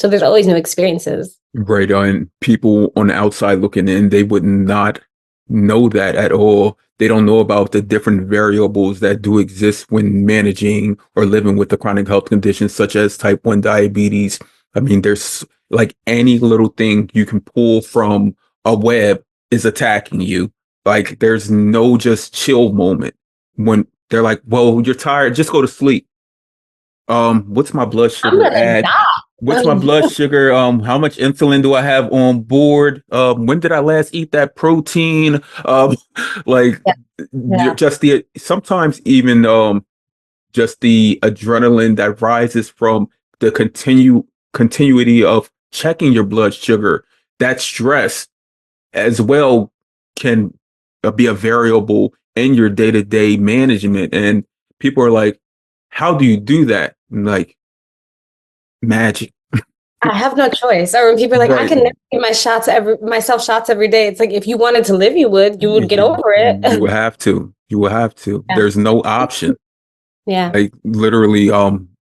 So there's always new experiences. Right. And people on the outside looking in, they would not know that at all. They don't know about the different variables that do exist when managing or living with the chronic health conditions such as type 1 diabetes. I mean, there's like any little thing you can pull from a web is attacking you. Like there's no just chill moment when they're like, well, you're tired, just go to sleep. What's my blood I'm sugar gonna at? What's my blood die. sugar? How much insulin do I have on board? When did I last eat that protein? Like Yeah, yeah. just the sometimes even just the adrenaline that rises from the continuity of checking your blood sugar. That stress as well can be a variable in your day-to-day management. And people are like, how do you do that? I'm like, magic. I have no choice. Or when people are like, I Right. can never give myself shots every day. It's like if you wanted to live, you would get over You will it. have to. You will have to. Yeah. There's no option. Yeah. Like literally,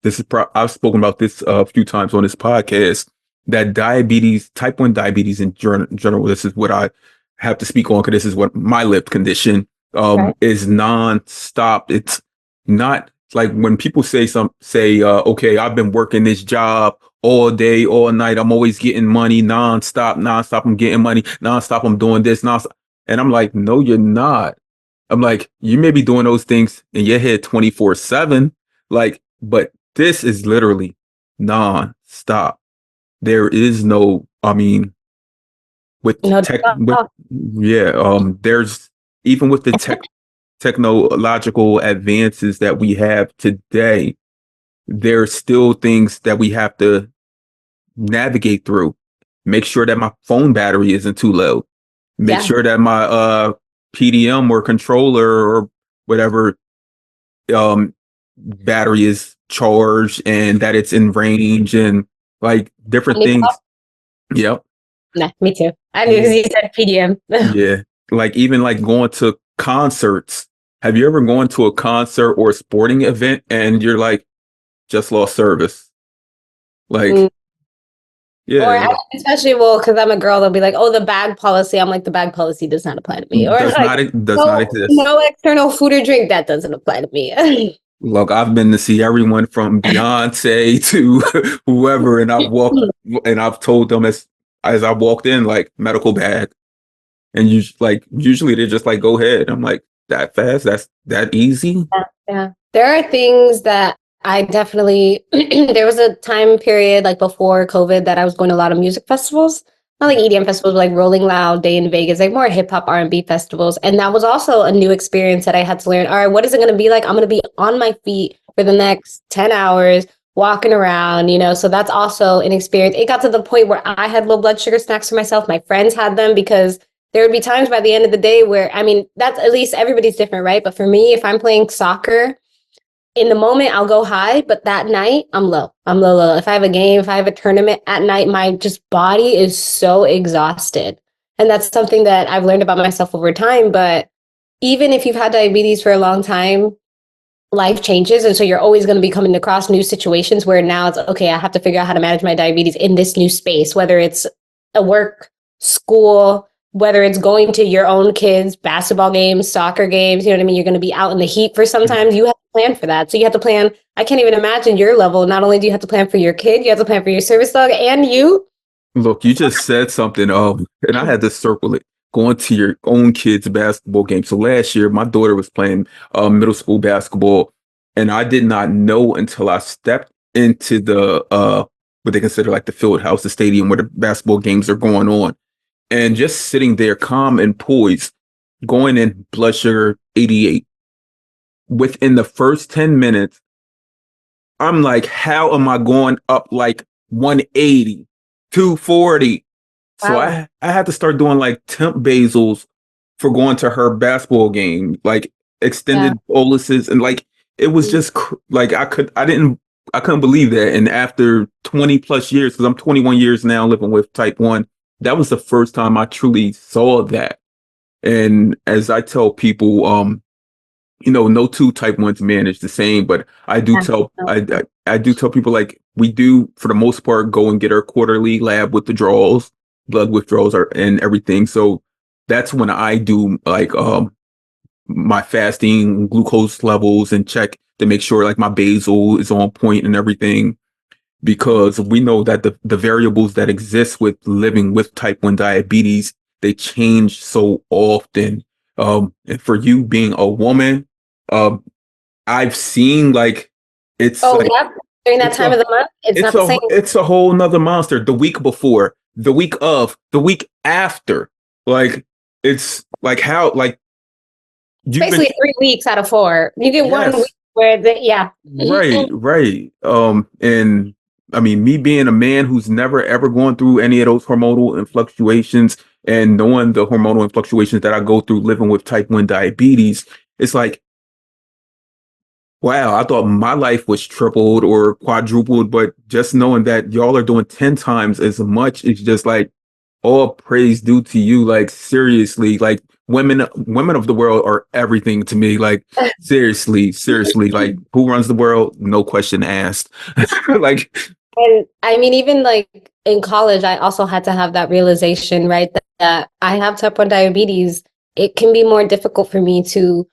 this is I've spoken about this a few times on this podcast. That diabetes, type 1 diabetes in general, this is what I have to speak on because this is what my lip condition Right. is non-stop. It's not like when people say, okay, I've been working this job all day, all night. I'm always getting money non-stop, non-stop. I'm getting money non-stop. I'm doing this non-stop. And I'm like, no, you're not. I'm like, you may be doing those things in your head 24/7, like, but this is literally non-stop. There is no, I mean, No. yeah, there's even with the technological advances that we have today, there's still things that we have to navigate through. Make sure that my phone battery isn't too low. Make Yeah. sure that my PDM or controller or whatever battery is charged and that it's in range and like different things. Yep. Nah, me too. I knew Mm, you said PDM. yeah. Like even like going to concerts. Have you ever gone to a concert or a sporting event and you're like, just lost service? Mm. Like, Or yeah, especially, well, because I'm a girl, they'll be like, "Oh, the bag policy." I'm like, "The bag policy does not apply to me." Or like, does not "No, exist. no external food or drink that doesn't apply to me." Look, I've been to see everyone from Beyonce to whoever, and I've told them as I walked in, like medical bag. And you like usually they're just like, go ahead. I'm like, that fast? That's that easy? Yeah, yeah. There are things that I definitely there was a time period like before COVID that I was going to a lot of music festivals. Not like EDM festivals, but like Rolling Loud, Day in Vegas, like more hip hop R&B festivals. And that was also a new experience that I had to learn. All right, what is it going to be like? I'm going to be on my feet for the next 10 hours, walking around. So that's also an experience. It got to the point where I had low blood sugar snacks for myself. My friends had them because there would be times by the end of the day where, I mean, that's at least everybody's different, right? But for me, if I'm playing soccer, in the moment I'll go high, but that night I'm low. I'm low, low. If I have a game, if I have a tournament at night, my just body is so exhausted. And that's something that I've learned about myself over time. But even if you've had diabetes for a long time, life changes. And so you're always going to be coming across new situations where now it's okay, I have to figure out how to manage my diabetes in this new space, whether it's a work, school, whether it's going to your own kids' basketball games, soccer games, you know what I mean? You're going to be out in the heat for sometimes. You have to plan for that. So you have to plan. I can't even imagine your level. Not only do you have to plan for your kid, you have to plan for your service dog and you. Look, you just said something, and I had to circle it. Going to your own kids' basketball game. So last year, my daughter was playing middle school basketball, and I did not know until I stepped into the what they consider like the field house, the stadium where the basketball games are going on, and just sitting there calm and poised, going in blood sugar 88. Within the first 10 minutes, I'm like, how am I going up like 180, 240? So Wow. I had to start doing like temp basals for going to her basketball game, like Yeah. extended boluses, and like it was just like I couldn't believe that. And after 20 plus years, because I'm 21 years now living with type 1, that was the first time I truly saw that. And as I tell people, no two type ones manage the same, but Yeah. I do tell people like we do for the most part go and get our quarterly lab withdrawals, blood withdrawals are and everything. So that's when I do like my fasting glucose levels and check to make sure like my basal is on point and everything, because we know that the variables that exist with living with type 1 diabetes, they change so often. And for you being a woman, um, I've seen like it's Oh, like yeah. During that it's time a of the month, it's not the same. it's a whole nother monster. The week before, the week of, the week after, like it's like how like It's you've been basically 3 weeks out of 4. You get one week yes. where yeah. Right, right. And I mean, me being a man who's never ever gone through any of those hormonal and fluctuations and knowing the hormonal and fluctuations that I go through living with type 1 diabetes, it's like, wow, I thought my life was tripled or quadrupled, but just knowing that y'all are doing 10 times as much is just like all praise due to you. Like seriously, like women of the world are everything to me. Like seriously, like who runs the world? No question asked. Like And I mean, even like in college, I also had to have that realization, right? That I have type 1 diabetes. It can be more difficult for me to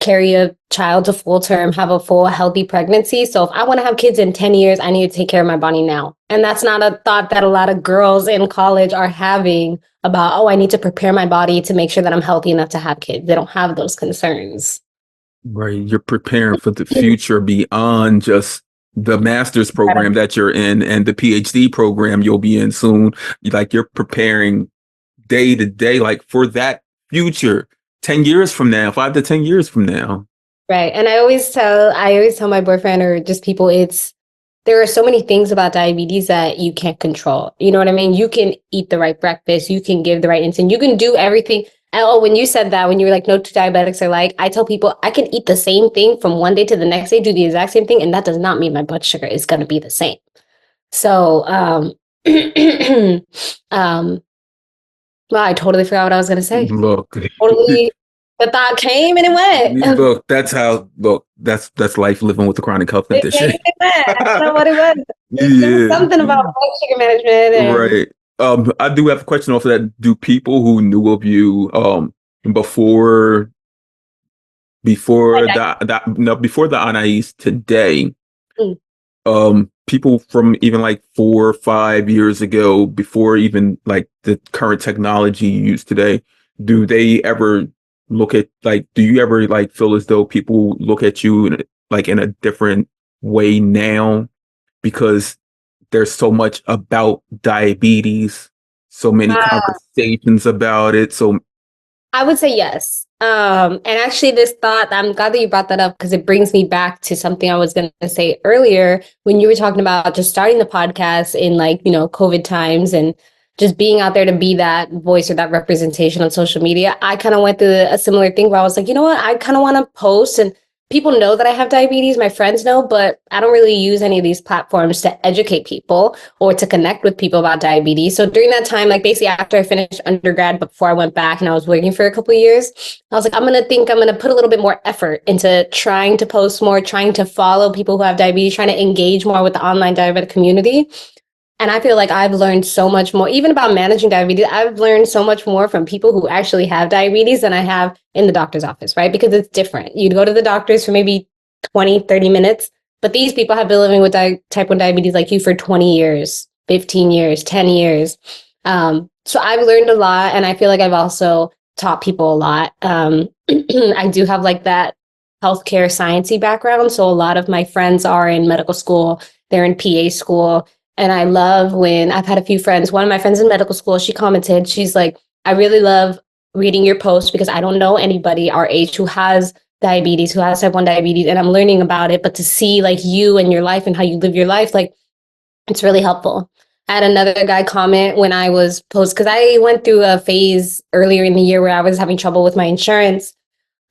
carry a child to full term, have a full healthy pregnancy. So if I want to have kids in 10 years, I need to take care of my body now. And that's not a thought that a lot of girls in college are having about, oh, I need to prepare my body to make sure that I'm healthy enough to have kids. They don't have those concerns. right, you're preparing for the future beyond just the master's program that you're in and the PhD program you'll be in soon. Like you're preparing day to day, like for that future 10 years from now, 5 to 10 years from now. Right. And I always tell my boyfriend or just people, there are so many things about diabetes that you can't control. You know what I mean? You can eat the right breakfast, you can give the right insulin, you can do everything. And oh, when you said that, when you were like, no two diabetics are like, I tell people I can eat the same thing from one day to the next day, do the exact same thing, and that does not mean my blood sugar is going to be the same. So, um, well, I totally forgot what I was going to say. Look, Totally, the thought came and it went. look, that's life living with a chronic health It condition. came and it went. I don't know what it was. It was Yeah, something about blood sugar management and right. I do have a question off of that. Do people who knew of you before before the Anais today, mm, people from even like 4 or 5 years ago, before even like the current technology you use today, do they ever do you ever like feel as though people look at you in a different way now because there's so much about diabetes, so many uh, conversations about it, so I would say yes. And actually, this thought, I'm glad that you brought that up because it brings me back to something I was going to say earlier when you were talking about just starting the podcast in like, COVID times and just being out there to be that voice or that representation on social media. I kind of went through a similar thing where I was like, you know what? I kind of want to post and people know that I have diabetes. My friends know, but I don't really use any of these platforms to educate people or to connect with people about diabetes. So during that time, like basically after I finished undergrad, but before I went back and I was working for a couple of years, I was like, I'm going to put a little bit more effort into trying to post more, trying to follow people who have diabetes, trying to engage more with the online diabetic community. And I feel like I've learned so much more, even about managing diabetes. I've learned so much more from people who actually have diabetes than I have in the doctor's office, right? Because it's different. You'd go to the doctors for maybe 20, 30 minutes, but these people have been living with type 1 diabetes like you for 20 years, 15 years, 10 years. So I've learned a lot. And I feel like I've also taught people a lot. I do have like that healthcare sciencey background. So a lot of my friends are in medical school, they're in PA school. And I love when I've had a few friends, one of my friends in medical school, she commented, she's like, I really love reading your posts because I don't know anybody our age who has diabetes, who has type 1 diabetes, and I'm learning about it, but to see like you and your life and how you live your life, like it's really helpful. I had another guy comment when I was because I went through a phase earlier in the year where I was having trouble with my insurance.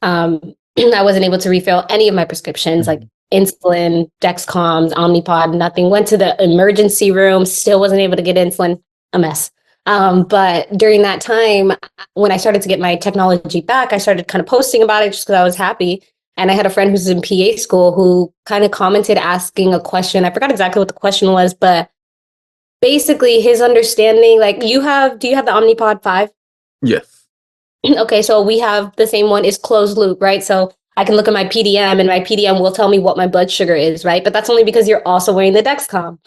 um, I wasn't able to refill any of my prescriptions, like Mhm. insulin, Dexcoms, Omnipod, nothing. Went to the emergency room, still wasn't able to get insulin, a mess. But during that time, when I started to get my technology back, I started kind of posting about it just because I was happy. And I had a friend who's in PA school who kind of commented asking a question. I forgot exactly what the question was, but basically his understanding, like do you have the Omnipod 5? Yes. Okay, so we have the same one is closed loop, right? So I can look at my PDM and my PDM will tell me what my blood sugar is, right? But that's only because you're also wearing the Dexcom.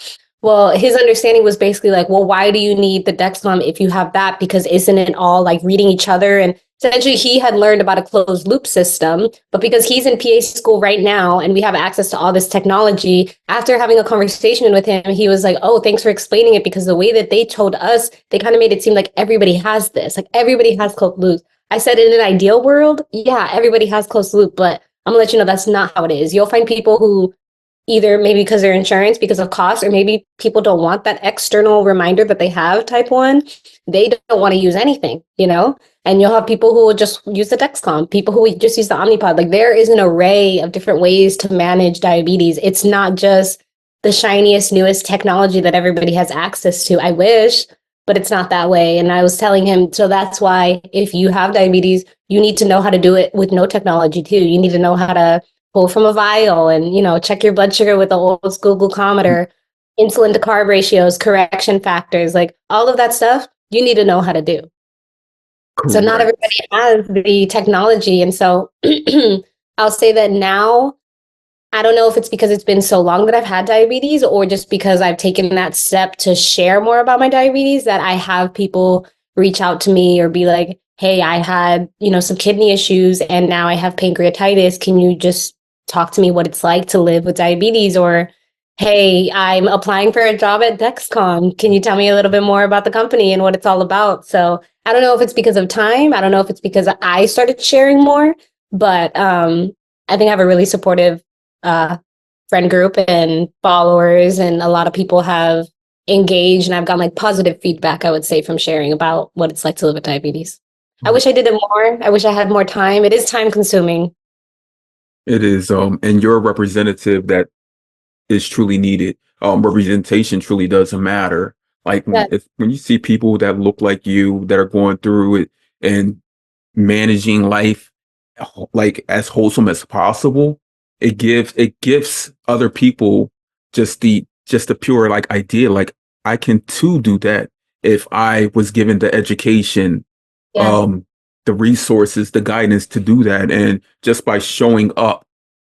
Well, his understanding was basically like, well, why do you need the Dexcom if you have that? Because isn't it all like reading each other? And essentially, he had learned about a closed loop system, but because he's in PA school right now and we have access to all this technology, after having a conversation with him, he was like, oh, thanks for explaining it. Because the way that they told us, they kind of made it seem like everybody has this, like everybody has closed loop. I said in an ideal world, yeah, everybody has closed loop, but I'm gonna let you know that's not how it is. You'll find people who either maybe because their insurance, because of cost, or maybe people don't want that external reminder that they have type 1. They don't want to use anything, you know? And you'll have people who will just use the Dexcom, people who just use the Omnipod. Like there is an array of different ways to manage diabetes. It's not just the shiniest, newest technology that everybody has access to. I wish, but it's not that way. And I was telling him, so that's why if you have diabetes, you need to know how to do it with no technology too. You need to know how to pull from a vial and, check your blood sugar with the old school glucometer, insulin to carb ratios, correction factors, like all of that stuff, you need to know how to do. So not everybody Correct. has the technology. And so I'll say that now, I don't know if it's because it's been so long that I've had diabetes or just because I've taken that step to share more about my diabetes that I have people reach out to me or be like, hey, I had, some kidney issues and now I have pancreatitis. Can you just talk to me what it's like to live with diabetes? Or, hey, I'm applying for a job at Dexcom. Can you tell me a little bit more about the company and what it's all about? So I don't know if it's because of time. I don't know if it's because I started sharing more, but I think I have a really supportive uh, friend group and followers, and a lot of people have engaged, and I've gotten like positive feedback, I would say, from sharing about what it's like to live with diabetes. I wish I did it more. I wish I had more time. It is time consuming. It is, and you're a representative that is truly needed. Representation truly does matter. Like Yeah, when you see people that look like you that are going through it and managing life like as wholesome as possible, it gives other people just the pure like idea. Like I can too do that if I was given the education, yeah, um, the resources, the guidance to do that, and just by showing up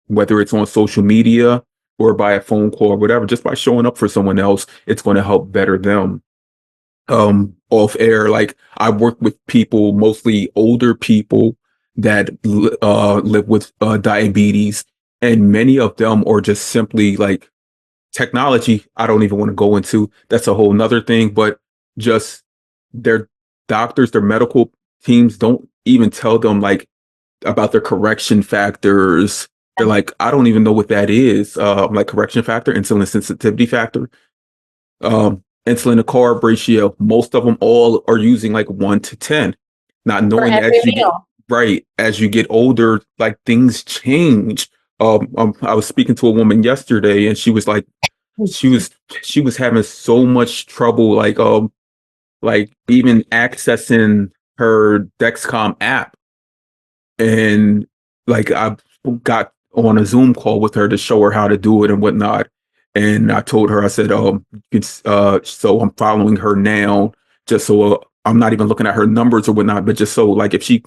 whether it's on social media or by a phone call or whatever, just by showing up for someone else, it's going to help better them. Off air, like I work with people, mostly older people that live with diabetes, and many of them are just simply like technology. I don't even want to go into that's a whole nother thing, but just their doctors, their medical teams don't even tell them like about their correction factors. They're like, I don't even know what that is. Like correction factor, insulin sensitivity factor, insulin to carb ratio. Most of them all are using like 1 to 10, not for knowing every as you get meal. right as you get older, like things change. I was speaking to a woman yesterday, and she was like, she was she was having so much trouble, like even accessing her Dexcom app, and like I got on a Zoom call with her to show her how to do it and whatnot. And I told her, I said, it's so I'm following her now, just so I'm not even looking at her numbers or whatnot, but just so like if she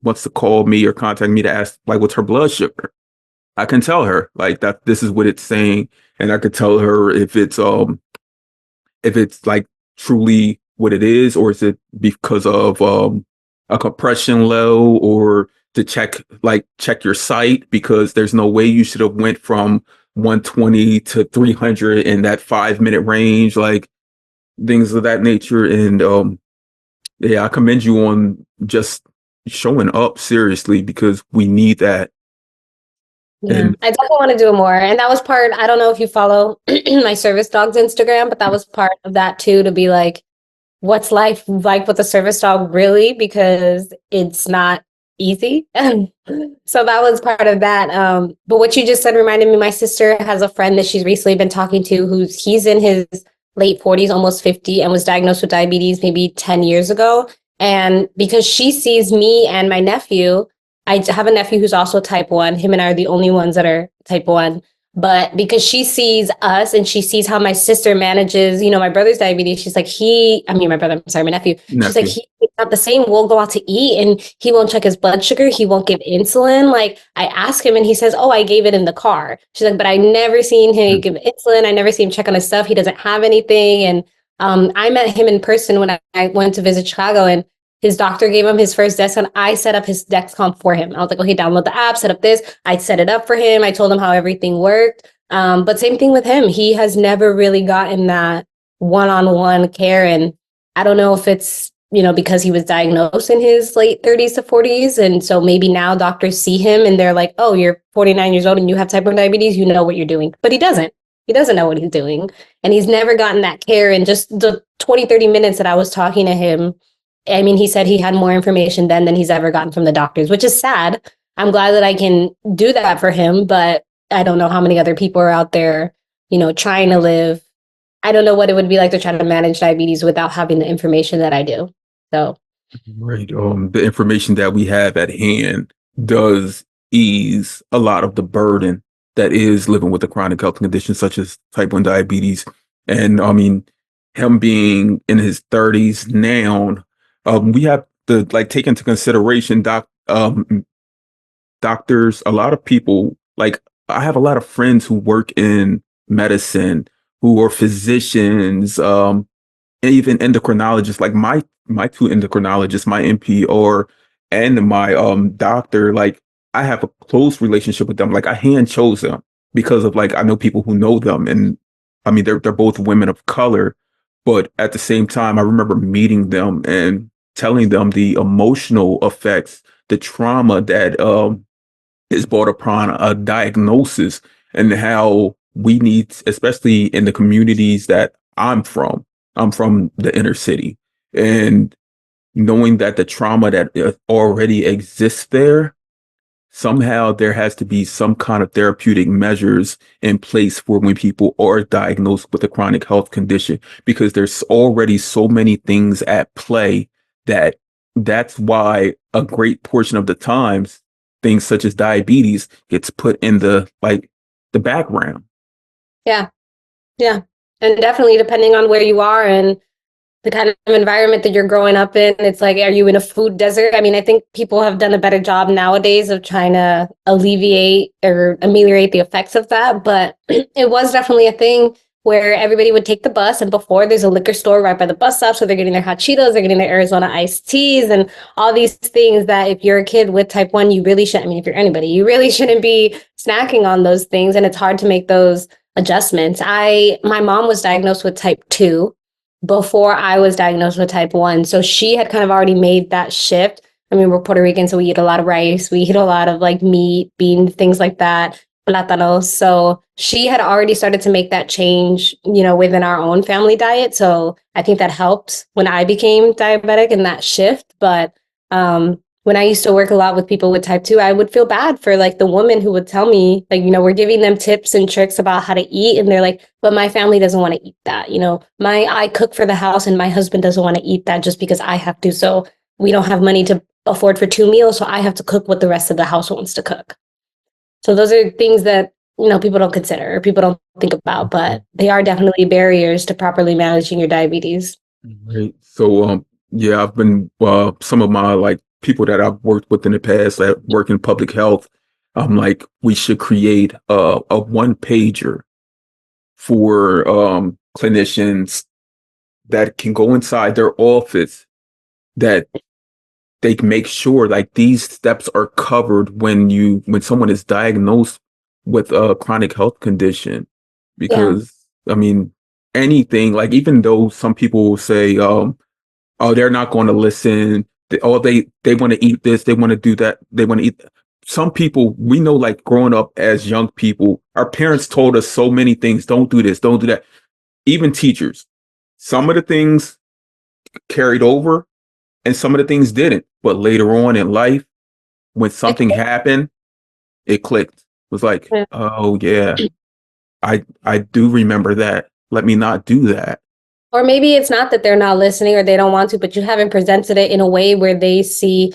wants to call me or contact me to ask like what's her blood sugar, I can tell her like that this is what it's saying, and I could tell her if it's like truly what it is, or is it because of a compression low, or to check your site, because there's no way you should have went from 120 to 300 in that 5 minute range, like things of that nature. And yeah, I commend you on just showing up seriously, because we need that. Yeah, And I definitely want to do more. And that was part, I don't know if you follow my service dog's Instagram, but that was part of that too, to be like, what's life like with a service dog really? Because it's not easy. So that was part of that. But what you just said reminded me, my sister has a friend that she's recently been talking to he's in his late 40s, almost 50, and was diagnosed with diabetes maybe 10 years ago. And because she sees me and my nephew, I have a nephew who's also type 1. Him and I are the only ones that are type 1. But because she sees us and she sees how my sister manages, my brother's diabetes, she's like, my brother, I'm sorry, my nephew, she's like, nephew. he's not the same. We'll go out to eat and he won't check his blood sugar. He won't give insulin. Like, I ask him and he says, oh, I gave it in the car. She's like, but I never seen him give insulin. I never seen him check on his stuff. He doesn't have anything. And I met him in person when I went to visit Chicago, and his doctor gave him his first Dexcom. I set up his Dexcom for him. I was like, okay, download the app, set up this. I set it up for him. I told him how everything worked. But same thing with him. He has never really gotten that one-on-one care. And I don't know if it's, because he was diagnosed in his late 30s to 40s. And so maybe now doctors see him and they're like, oh, you're 49 years old and you have type 1 diabetes, you know what you're doing. But he doesn't. He doesn't know what he's doing. And he's never gotten that care. And just the 20, 30 minutes that I was talking to him, I mean, he said he had more information then than he's ever gotten from the doctors, which is sad. I'm glad that I can do that for him, but I don't know how many other people are out there, trying to live. I don't know what it would be like to try to manage diabetes without having the information that I do. So, Right. The information that we have at hand does ease a lot of the burden that is living with a chronic health condition such as type 1 diabetes. And I mean, him being in his 30s now, we have to like take into consideration doctors, a lot of people, like I have a lot of friends who work in medicine, who are physicians, and even endocrinologists, like my two endocrinologists, my NPR and my doctor, like I have a close relationship with them. Like I hand chose them because of like I know people who know them, and I mean they're both women of color, but at the same time I remember meeting them and telling them the emotional effects, the trauma that is brought upon a diagnosis, and how we need, especially in the communities that I'm from the inner city, and knowing that the trauma that already exists there, somehow there has to be some kind of therapeutic measures in place for when people are diagnosed with a chronic health condition, because there's already so many things at play that that's why a great portion of the times things such as diabetes gets put in the background. yeah, yeah. And definitely depending on where you are and the kind of environment that you're growing up in, it's like, are you in a food desert? I mean, I think people have done a better job nowadays of trying to alleviate or ameliorate the effects of that. But it was definitely a thing where everybody would take the bus, and before there's a liquor store right by the bus stop. So they're getting their hot Cheetos, they're getting their Arizona iced teas and all these things that if you're a kid with type 1, you really shouldn't. I mean, if you're anybody, you really shouldn't be snacking on those things. And it's hard to make those adjustments. My mom was diagnosed with type 2 before I was diagnosed with type 1. So she had kind of already made that shift. I mean, we're Puerto Rican, so we eat a lot of rice. We eat a lot of like meat, beans, things like that, plátanos. So she had already started to make that change, within our own family diet. So I think that helped when I became diabetic and that shift. But when I used to work a lot with people with type 2, I would feel bad for like the woman who would tell me, like, we're giving them tips and tricks about how to eat. And they're like, but my family doesn't want to eat that. I cook for the house and my husband doesn't want to eat that just because I have to. So we don't have money to afford for 2 meals. So I have to cook what the rest of the house wants to cook. So those are things that, people don't consider or people don't think about, but they are definitely barriers to properly managing your diabetes. Right. So, yeah, I've been some of my like people that I've worked with in the past that work in public health. I'm like, we should create a one pager for clinicians that can go inside their office, that they can make sure like these steps are covered when someone is diagnosed with a chronic health condition. Yeah. Because I mean, anything, like even though some people will say, oh, they're not going to listen. They want to eat this. They want to do that. They want to eat. some people we know, like growing up as young people, our parents told us so many things. Don't do this, don't do that. Even teachers, some of the things carried over and some of the things didn't. But later on in life, when something happened, it clicked. It was like, oh yeah, I do remember that. Let me not do that. Or maybe it's not that they're not listening or they don't want to, but you haven't presented it in a way where they see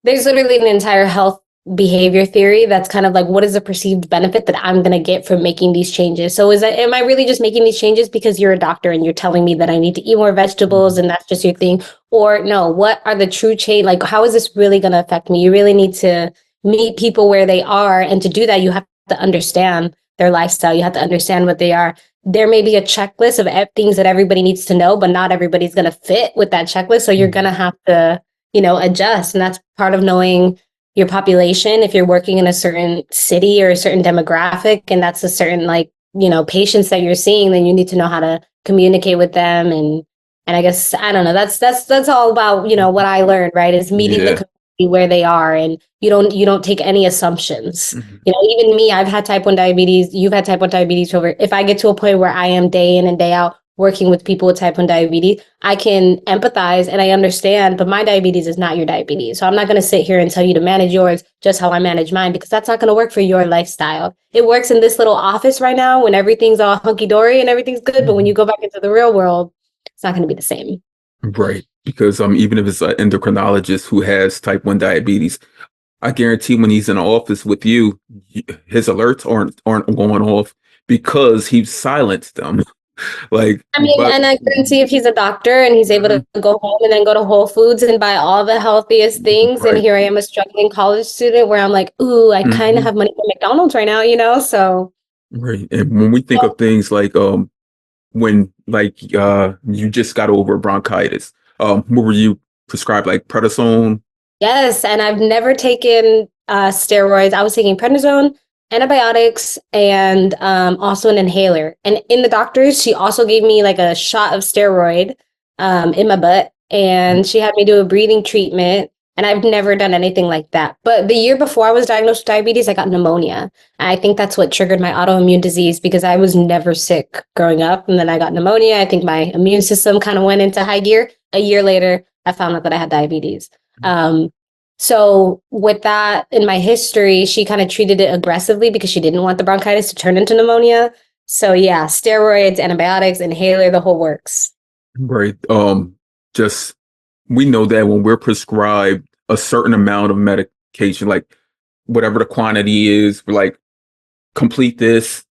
there's literally an entire health behavior theory that's kind of like what is the perceived benefit that I'm going to get from making these changes. So is that am I really just making these changes because you're a doctor and you're telling me that I need to eat more vegetables and that's just your thing? Or no, what are the true change? Like how is this really going to affect me? You really need to meet people where they are, and to do that you have to understand their lifestyle. You have to understand what they are. There may be a checklist of things that everybody needs to know, but not everybody's going to fit with that checklist. So you're going to have to, adjust. And that's part of knowing your population. If you're working in a certain city or a certain demographic, and that's a certain patients that you're seeing, then you need to know how to communicate with them. And I guess, I don't know, that's all about, what I learned, right? Is meeting the Yeah. community where they are, and you don't take any assumptions. Mhm. Even me, I've had type 1 diabetes. You've had type 1 diabetes. Over, if I get to a point where I am day in and day out working with people with type 1 diabetes, I can empathize and I understand, but my diabetes is not your diabetes. So I'm not going to sit here and tell you to manage yours just how I manage mine, because that's not going to work for your lifestyle. It works in this little office right now when everything's all hunky dory and everything's good. But when you go back into the real world, it's not going to be the same. Right. Because even if it's an endocrinologist who has type 1 diabetes, I guarantee when he's in the office with you, his alerts aren't going off because he's silenced them. Like, I mean, but and I guarantee if he's a doctor and he's able to Mhm. go home and then go to Whole Foods and buy all the healthiest things, and Right. here I am, a struggling college student, where I'm like, ooh, I kind of Mhm. have money for McDonald's right now, so. Right. And when we think of things like when you just got over bronchitis, what were you prescribed, like prednisone? Yes, and I've never taken steroids. I was taking prednisone, antibiotics, and also an inhaler. And in the doctors, she also gave me like a shot of steroid in my butt, and she had me do a breathing treatment. And I've never done anything like that. But the year before I was diagnosed with diabetes, I got pneumonia. And I think that's what triggered my autoimmune disease, because I was never sick growing up. And then I got pneumonia. I think my immune system kind of went into high gear. A year later, I found out that I had diabetes. Um, so with that in my history, she kind of treated it aggressively because she didn't want the bronchitis to turn into pneumonia. So yeah, steroids, antibiotics, inhaler, the whole works. Right. Just we know that when we're prescribed a certain amount of medication, like whatever the quantity is, we're like, complete this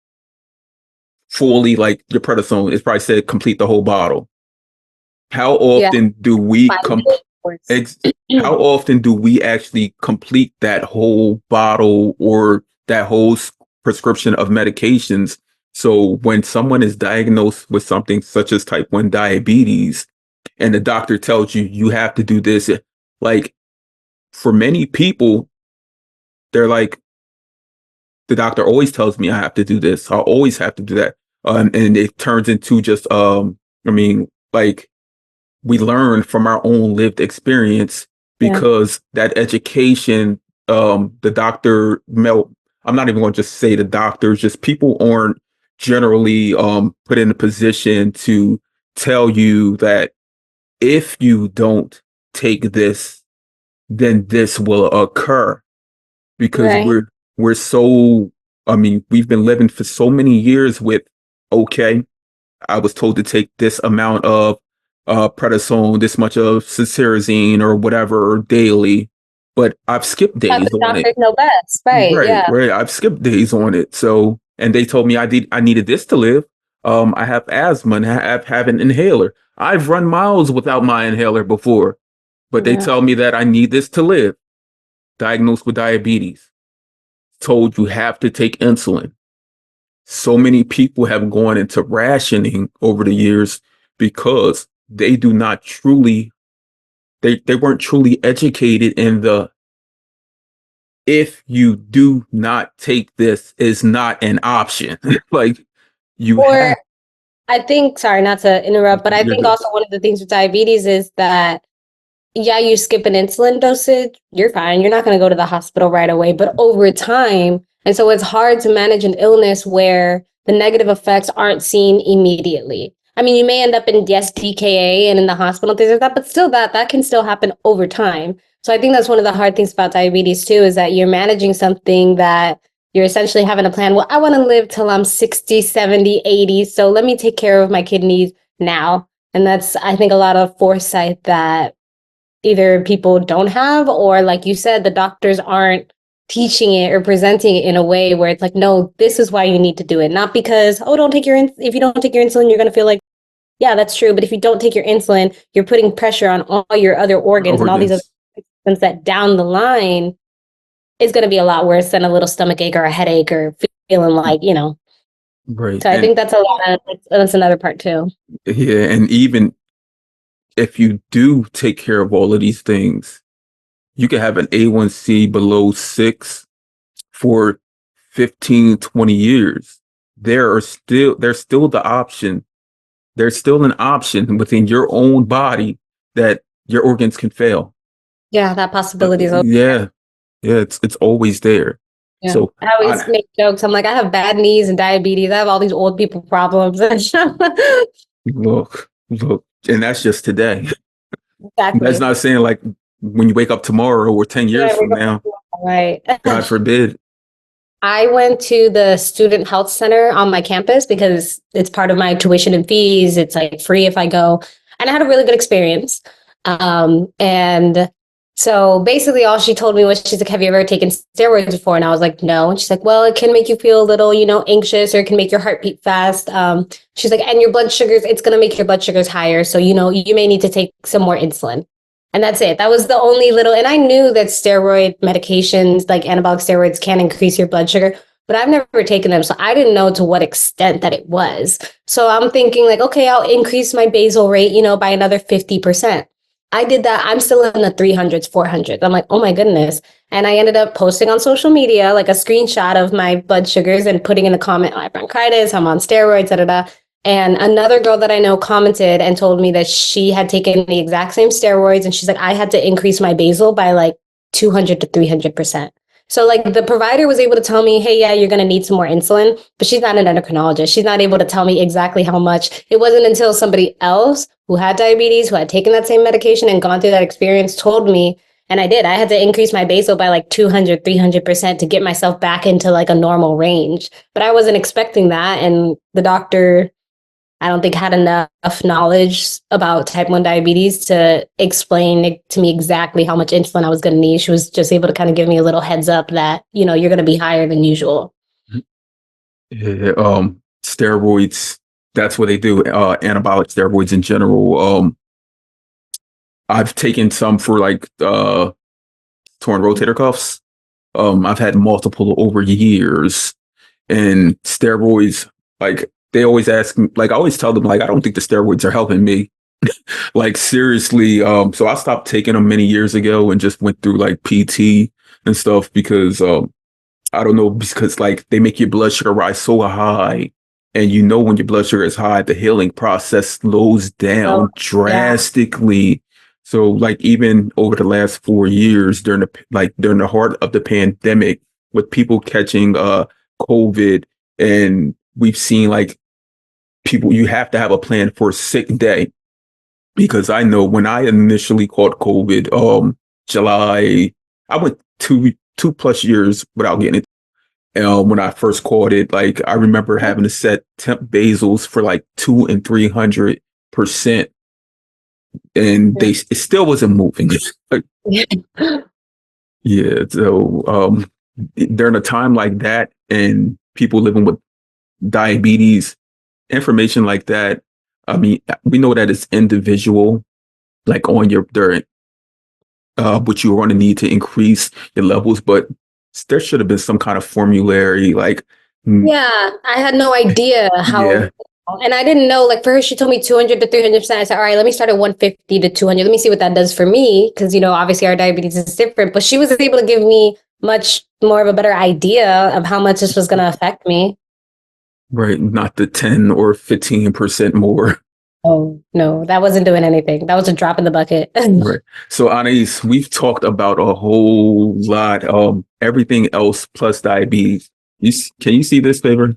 fully, like your prednisone, it's probably said complete the whole bottle. How Yeah, often do we 5 days works. how often do we actually complete that whole bottle or that whole prescription of medications? So when someone is diagnosed with something such as type 1 diabetes and the doctor tells you you have to do this, like for many people, they're like, the doctor always tells me I have to do this. I always have to do that. And it turns into just, I mean, like we learn from our own lived experience Yeah, because that education, the doctor, I'm not even going to just say the doctors, just people aren't generally put in a position to tell you that if you don't take this, then this will occur because right. we're so, I mean, we've been living for so many years with, okay, I was told to take this amount of prednisone, this much of cesarizine or whatever daily, but I've skipped But days the on it. doctors know best, right? Right, Yeah, right. I've skipped days on it. So, and they told me I needed this to live. I have asthma and have an inhaler. I've run miles without my inhaler before, but they yeah. tell me that I need this to live. Diagnosed with diabetes, told you have to take insulin. So many people have gone into rationing over the years because they do not truly they weren't truly educated in the if you do not take this is not an option. Like you Or have I think, sorry, not to interrupt, but I you're think good. also one of the things with diabetes is that yeah, you skip an insulin dosage, you're fine. You're not going to go to the hospital right away, but over time. And so it's hard to manage an illness where the negative effects aren't seen immediately. I mean, you may end up in, yes, DKA and in the hospital, things like that, but still that can still happen over time. So I think that's one of the hard things about diabetes too, is that you're managing something that you're essentially having a plan. Well, I want to live till I'm 60, 70, 80. So let me take care of my kidneys now. And that's, I think, a lot of foresight that either people don't have, or like you said, the doctors aren't teaching it or presenting it in a way where it's like, no, this is why you need to do it. Not because, oh, don't take your, if you don't take your insulin, you're going to feel like, yeah, that's true. But if you don't take your insulin, you're putting pressure on all your other organs and all these other Organs. things that down the line is going to be a lot worse than a little stomach ache or a headache or feeling like, Right. so I And think that's a lot of, that's another part too. yeah, and even if you do take care of all of these things, you can have an A1C below 6 for 15, 20 years. There's still the option. There's still an option within your own body that your organs can fail. Yeah, that possibility is. Yeah, yeah, it's always there. Yeah. So I always I make jokes. I'm like, I have bad knees and diabetes. I have all these old people problems. look, and that's just today. That's Exactly. not saying like when you wake up tomorrow or 10 years Yeah, from now, right. God forbid. I went to the student health center on my campus because it's part of my tuition and fees. It's like free if I go. And I had a really good experience. And so basically all she told me was, she's like, have you ever taken steroids before? And I was like, no. And she's like, well, it can make you feel a little, anxious, or it can make your heart beat fast. She's like, and your blood sugars, it's going to make your blood sugars higher. So, you may need to take some more insulin. And that's it. That was the only little, and I knew that steroid medications, like anabolic steroids, can increase your blood sugar, but I've never taken them. So I didn't know to what extent that it was. So I'm thinking like, okay, I'll increase my basal rate, by another 50%. I did that. I'm still in the 300s, 400s. I'm like, oh my goodness. And I ended up posting on social media, like a screenshot of my blood sugars and putting in the comment, I have bronchitis, I'm on steroids, da da da. And another girl that I know commented and told me that she had taken the exact same steroids. And she's like, I had to increase my basal by like 200 to 300%. So like the provider was able to tell me, hey, yeah, you're going to need some more insulin, but she's not an endocrinologist. She's not able to tell me exactly how much. It wasn't until somebody else who had diabetes, who had taken that same medication and gone through that experience, told me. And I did. I had to increase my basal by like 200, 300% to get myself back into like a normal range. But I wasn't expecting that. And the doctor, I don't think, had enough knowledge about type 1 diabetes to explain to me exactly how much insulin I was going to need. She was just able to kind of give me a little heads up that, you're going to be higher than usual. Yeah, steroids, that's what they do. Anabolic steroids in general. I've taken some for like torn rotator cuffs. I've had multiple over years, and steroids, like they always ask me, like I always tell them, like I don't think the steroids are helping me. Like seriously. So I stopped taking them many years ago and just went through like PT and stuff because I don't know, because like they make your blood sugar rise so high. And when your blood sugar is high, the healing process slows So, down yeah. drastically. So like even over the last 4 years during the heart of the pandemic, with people catching COVID, and we've seen like people, you have to have a plan for a sick day. Because I know when I initially caught COVID, July, I went two plus years without getting it. When I first caught it, like I remember having to set temp basals for like 200 and 300%, and it still wasn't moving. Like, yeah, so during a time like that, and people living with diabetes, information like that. I mean, we know that it's individual, like on during what you're going to need to increase your levels, but there should have been some kind of formulary, like, Yeah, I had no idea how, yeah, and I didn't know, like for her, she told me 200 to 300%. I said, all right, let me start at 150 to 200. Let me see what that does for me. Cause obviously our diabetes is different, but she was able to give me much more of a better idea of how much this was going to affect me. right, not the 10 or 15% more. Oh, no, that wasn't doing anything. That was a drop in the bucket. Right. So Anais, we've talked about a whole lot, everything else plus diabetes. Can you see this favor?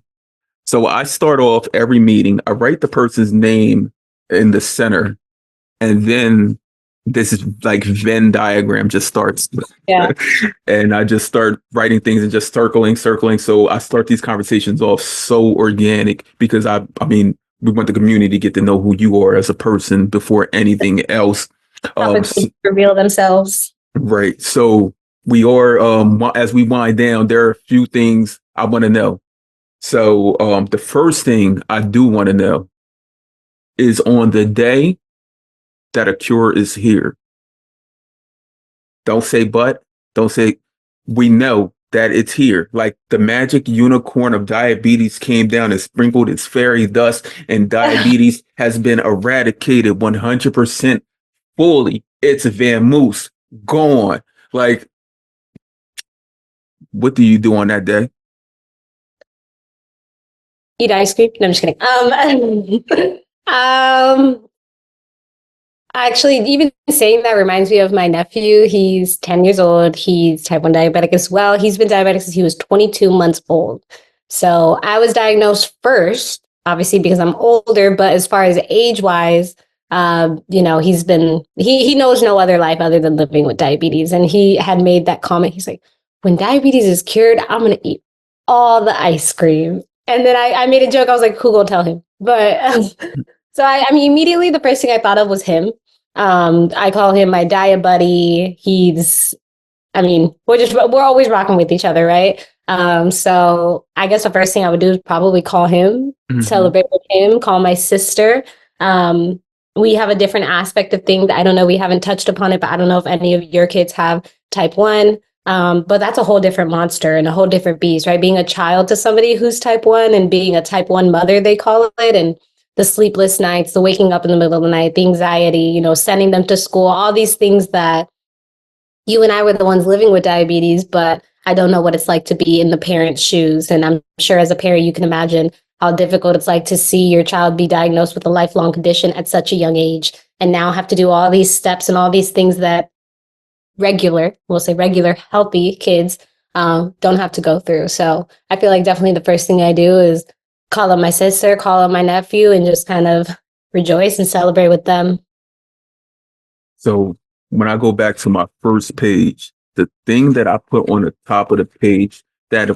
So I start off every meeting. I write the person's name in the center, and then this is like Venn diagram just starts. Yeah. And I just start writing things and just circling. So I start these conversations off so organic because I mean, we want the community to get to know who you are as a person before anything else. Topics S would reveal themselves. Right. So we are, as we wind down, there are a few things I want to know. So the first thing I do want to know is on the day that a cure is here. Don't say but, don't say we know that it's here. Like the magic unicorn of diabetes came down and sprinkled its fairy dust, and diabetes has been eradicated 100% fully. It's Van Moose gone. Like, what do you do on that day? Eat ice cream? No, I'm just kidding. Actually, even saying that reminds me of my nephew. He's 10 years old. He's type 1 diabetic as well. He's been diabetic since he was 22 months old. So I was diagnosed first, obviously, because I'm older. But as far as age wise, he knows no other life other than living with diabetes. And he had made that comment. He's like, when diabetes is cured, I'm going to eat all the ice cream. And then I made a joke. I was like, who gonna tell him? But so I mean, immediately the first thing I thought of was him. I call him my diet buddy. I mean, we're always rocking with each other, right? So I guess the first thing I would do is probably call him, Mm-hmm. celebrate with him, call my sister. Um, we have a different aspect of things. I don't know. We haven't touched upon it, but I don't know if any of your kids have type 1. But that's a whole different monster and a whole different beast, right? Being a child to somebody who's type 1 and being a type 1 mother, they call it, and the sleepless nights, the waking up in the middle of the night, the anxiety, sending them to school, all these things that you and I were the ones living with diabetes, but I don't know what it's like to be in the parent's shoes. And I'm sure as a parent, you can imagine how difficult it's like to see your child be diagnosed with a lifelong condition at such a young age and now have to do all these steps and all these things that regular, healthy kids don't have to go through. So I feel like definitely the first thing I do is call up my sister, call up my nephew, and just kind of rejoice and celebrate with them. So when I go back to my first page, the thing that I put on the top of the page that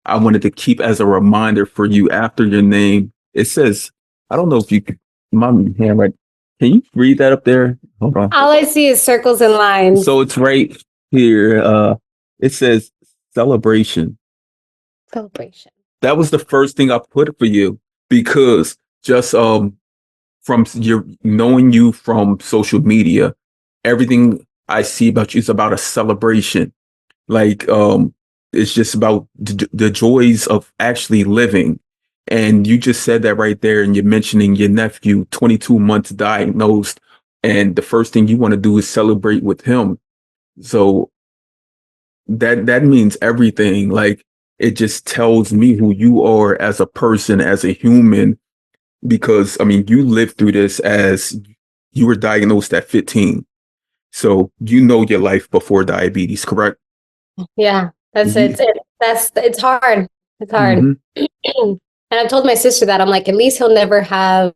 I wanted to keep as a reminder for you after your name, it says, I don't know if you could, my handwriting, can you read that up there? Hold on. All I see is circles and lines. So it's right here. It says celebration. Celebration. That was the first thing I put for you because just from your knowing you from social media, everything I see about you is about a celebration. Like it's just about the joys of actually living. And you just said that right there, and you're mentioning your nephew, 22 months diagnosed, and the first thing you want to do is celebrate with him. So that means everything. Like it just tells me who you are as a person, as a human, because I mean, you lived through this as you were diagnosed at 15. So you know your life before diabetes, correct? Yeah, that's Yeah. it. It's hard. It's hard. Mm-hmm. And I've told my sister that I'm like, at least he'll never have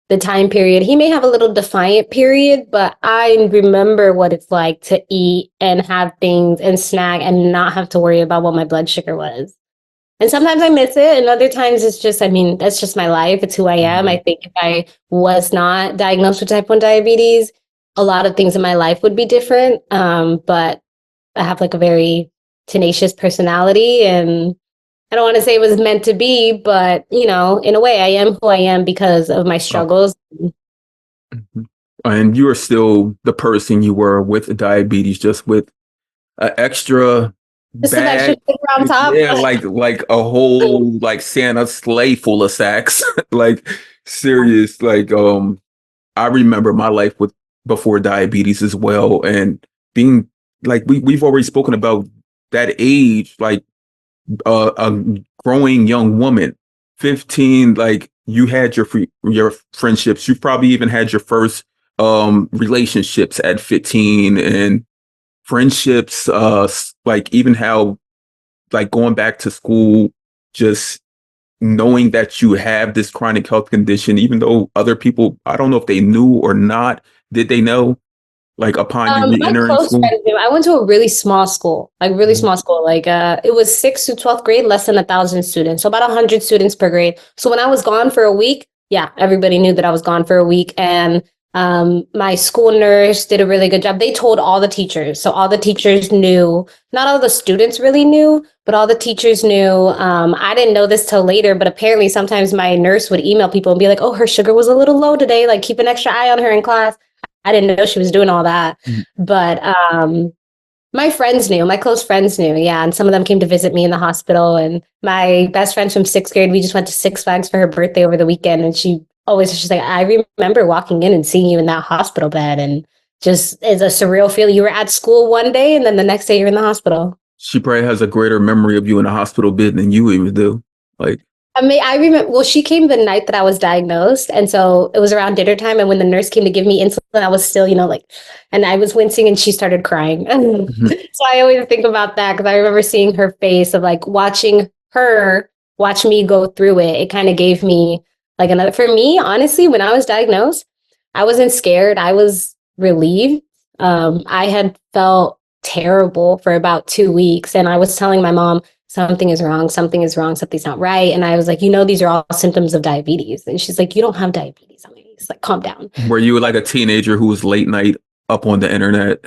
the time period. He may have a little defiant period, but I remember what it's like to eat and have things and snack and not have to worry about what my blood sugar was. And sometimes I miss it, and other times it's just, I mean, that's just my life. It's who I am. I think if I was not diagnosed with type 1 diabetes, a lot of things in my life would be different. But I have like a very tenacious personality, and I don't want to say it was meant to be, but in a way, I am who I am because of my Oh, struggles. mhm. And you are still the person you were with diabetes, just with an extra Just some extra bag. sugar on top. Yeah, like a whole like Santa sleigh full of sacks. Like serious. Like I remember my life with before diabetes as well, and being like we've already spoken about that age, like a growing young woman, 15, like you had your your friendships. You probably even had your first relationships at 15, and friendships, like even how, like going back to school, just knowing that you have this chronic health condition, even though other people, I don't know if they knew or not. Did they know, like upon you My re-entering close school? friends knew. I went to a really small school, like really small school. Like it was 6th to 12th grade, less than 1,000 students, so about 100 students per grade. So when I was gone for a week, yeah, everybody knew that I was gone for a week, and my school nurse did a really good job. They told all the teachers, so all the teachers knew. Not all the students really knew, but all the teachers knew. I didn't know this till later, but apparently sometimes my nurse would email people and be like, "Oh, her sugar was a little low today. Like keep an extra eye on her in class." I didn't know she was doing all that. But my friends knew, my close friends knew, yeah. And some of them came to visit me in the hospital. And my best friend from 6th grade, we just went to Six Flags for her birthday over the weekend. And she's like, I remember walking in and seeing you in that hospital bed. And just it's a surreal feeling. You were at school one day and then the next day you're in the hospital. She probably has a greater memory of you in a hospital bed than you even do. Like, I mean, I remember, well, she came the night that I was diagnosed. And so it was around dinner time. And when the nurse came to give me insulin, I was still, like, and I was wincing and she started crying. mhm. So I always think about that because I remember seeing her face of like watching her watch me go through it. It kind of gave me like another, for me, honestly, when I was diagnosed, I wasn't scared. I was relieved. I had felt terrible for about 2 weeks. And I was telling my mom, something is wrong, something is wrong, something's not right. And I was like, these are all symptoms of diabetes. And she's like, you don't have diabetes. I'm like, calm down. Were you like a teenager who was late night up on the internet?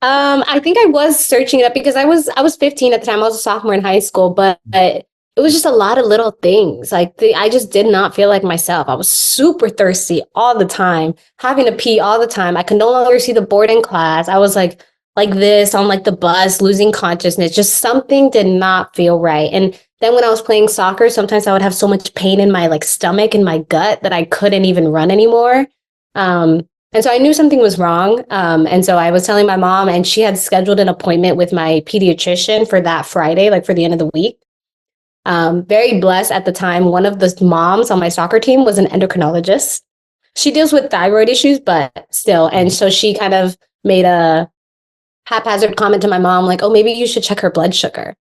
I think I was searching it up because I was 15 at the time. I was a sophomore in high school, but it was just a lot of little things. Like I just did not feel like myself. I was super thirsty all the time, having to pee all the time. I could no longer see the board in class. I was like this on like the bus, losing consciousness. Just something did not feel right. And then when I was playing soccer, sometimes I would have so much pain in my like stomach and my gut that I couldn't even run anymore. And so I knew something was wrong. And so I was telling my mom, and she had scheduled an appointment with my pediatrician for that Friday, like for the end of the week. Very blessed at the time. One of the moms on my soccer team was an endocrinologist. She deals with thyroid issues, but still. And so she kind of made a haphazard comment to my mom, like, oh, maybe you should check her blood sugar.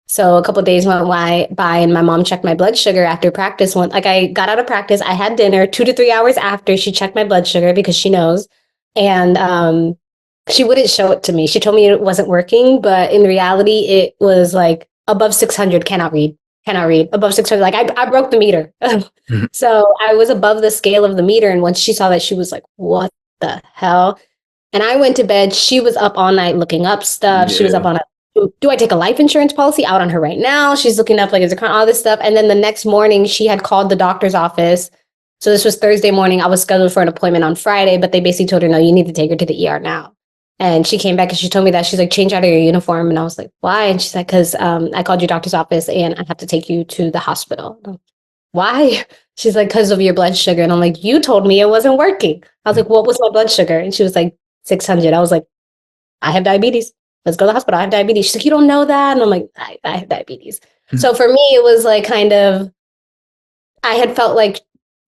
So a couple of days went by and my mom checked my blood sugar after practice. Like I got out of practice, I had dinner 2 to 3 hours after she checked my blood sugar because she knows. And she wouldn't show it to me. She told me it wasn't working, but in reality, it was like above 600, cannot read, above 600. Like I broke the meter. So I was above the scale of the meter. And once she saw that, she was like, what the hell? And I went to bed. She was up all night looking up stuff. She was up Yeah. on do I take a life insurance policy out on her right now? She's looking up like, is there all this stuff? And then the next morning she had called the doctor's office. So this was Thursday morning. I was scheduled for an appointment on Friday, but they basically told her, no, you need to take her to the ER now. And she came back and she told me that she's like, change out of your uniform. And I was like, why? And she's like, because I called your doctor's office and I have to take you to the hospital. Why? She's like, because of your blood sugar. And I'm like, you told me it wasn't working. I was like, what was my blood sugar? And she was like, 600. I was like, I have diabetes. Let's go to the hospital. I have diabetes. She's like, you don't know that? And I'm like, I have diabetes. So for me, it was like kind of, I had felt like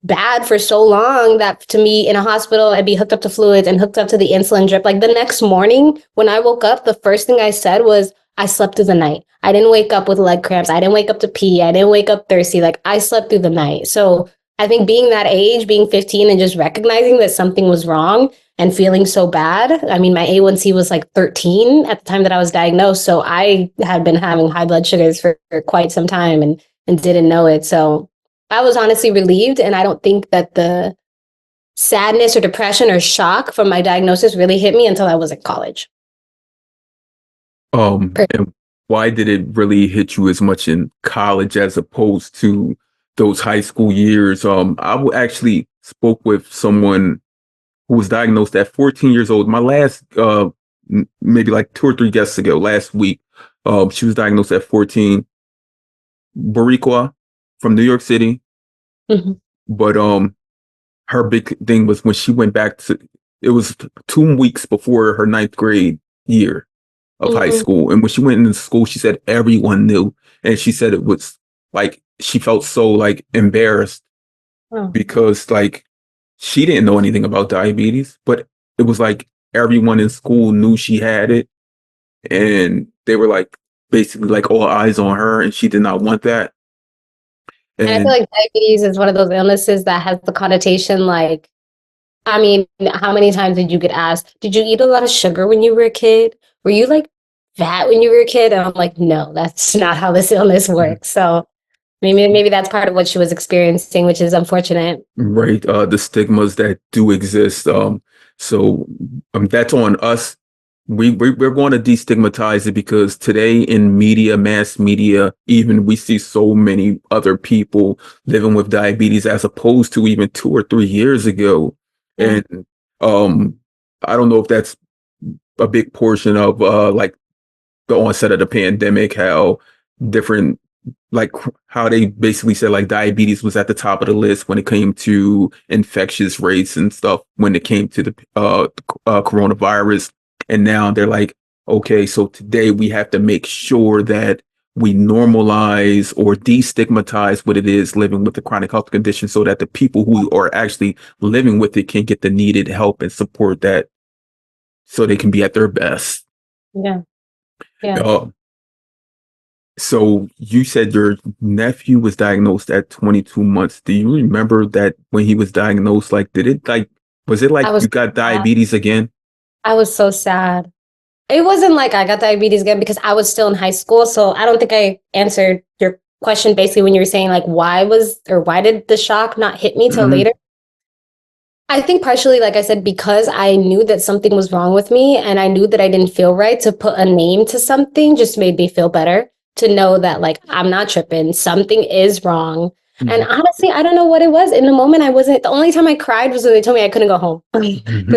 bad for so long that to me in a hospital, I'd be hooked up to fluids and hooked up to the insulin drip. Like the next morning when I woke up, the first thing I said was, I slept through the night. I didn't wake up with leg cramps. I didn't wake up to pee. I didn't wake up thirsty. Like I slept through the night. So I think being that age, being 15 and just recognizing that something was wrong and feeling so bad. I mean, my A1C was like 13 at the time that I was diagnosed. So I had been having high blood sugars for quite some time and didn't know it. So I was honestly relieved. And I don't think that the sadness or depression or shock from my diagnosis really hit me until I was in college. And why did it really hit you as much in college as opposed to those high school years? Actually spoke with someone who was diagnosed at 14 years old. My last, maybe like 2 or 3 guests ago, last week, she was diagnosed at 14, Boricua from New York City. Mhm. But her big thing was when she went back to, it was 2 weeks before her ninth grade year of high Mhm. school. And when she went into school, she said everyone knew. And she said it was like, she felt so like embarrassed Oh. because like she didn't know anything about diabetes, but it was like everyone in school knew she had it, and they were like basically like all eyes on her, and she did not want that. And I feel And like diabetes is one of those illnesses that has the connotation like, I mean, how many times did you get asked, did you eat a lot of sugar when you were a kid? Were you like fat when you were a kid? And I'm like, no, that's not how this illness works. So maybe that's part of what she was experiencing, which is unfortunate. right, the stigmas that do exist. So that's on us. We're going to destigmatize it because today in media, mass media, even we see so many other people living with diabetes as opposed to even 2 or 3 years ago. Yeah. And um, I don't know if that's a big portion of like the onset of the pandemic, how different like how they basically said like diabetes was at the top of the list when it came to infectious rates and stuff when it came to the coronavirus. And now they're like, okay, so today we have to make sure that we normalize or destigmatize what it is living with the chronic health condition so that the people who are actually living with it can get the needed help and support that so they can be at their best. Yeah. Yeah. Uh, So you said your nephew was diagnosed at 22 months. Do you remember that when he was diagnosed, like, did it like, was it I like was you got sad. diabetes again? I was so sad. It wasn't like I got diabetes again because I was still in high school. So I don't think I answered your question basically when you were saying like why did the shock not hit me till Hmm. later? I think partially, like I said, because I knew that something was wrong with me and I knew that I didn't feel right, to put a name to something just made me feel better. To know that, like, I'm not tripping, something is wrong. And Hmm. honestly, I don't know what it was. In the moment, I wasn't, the only time I cried was when they told me I couldn't go home. They're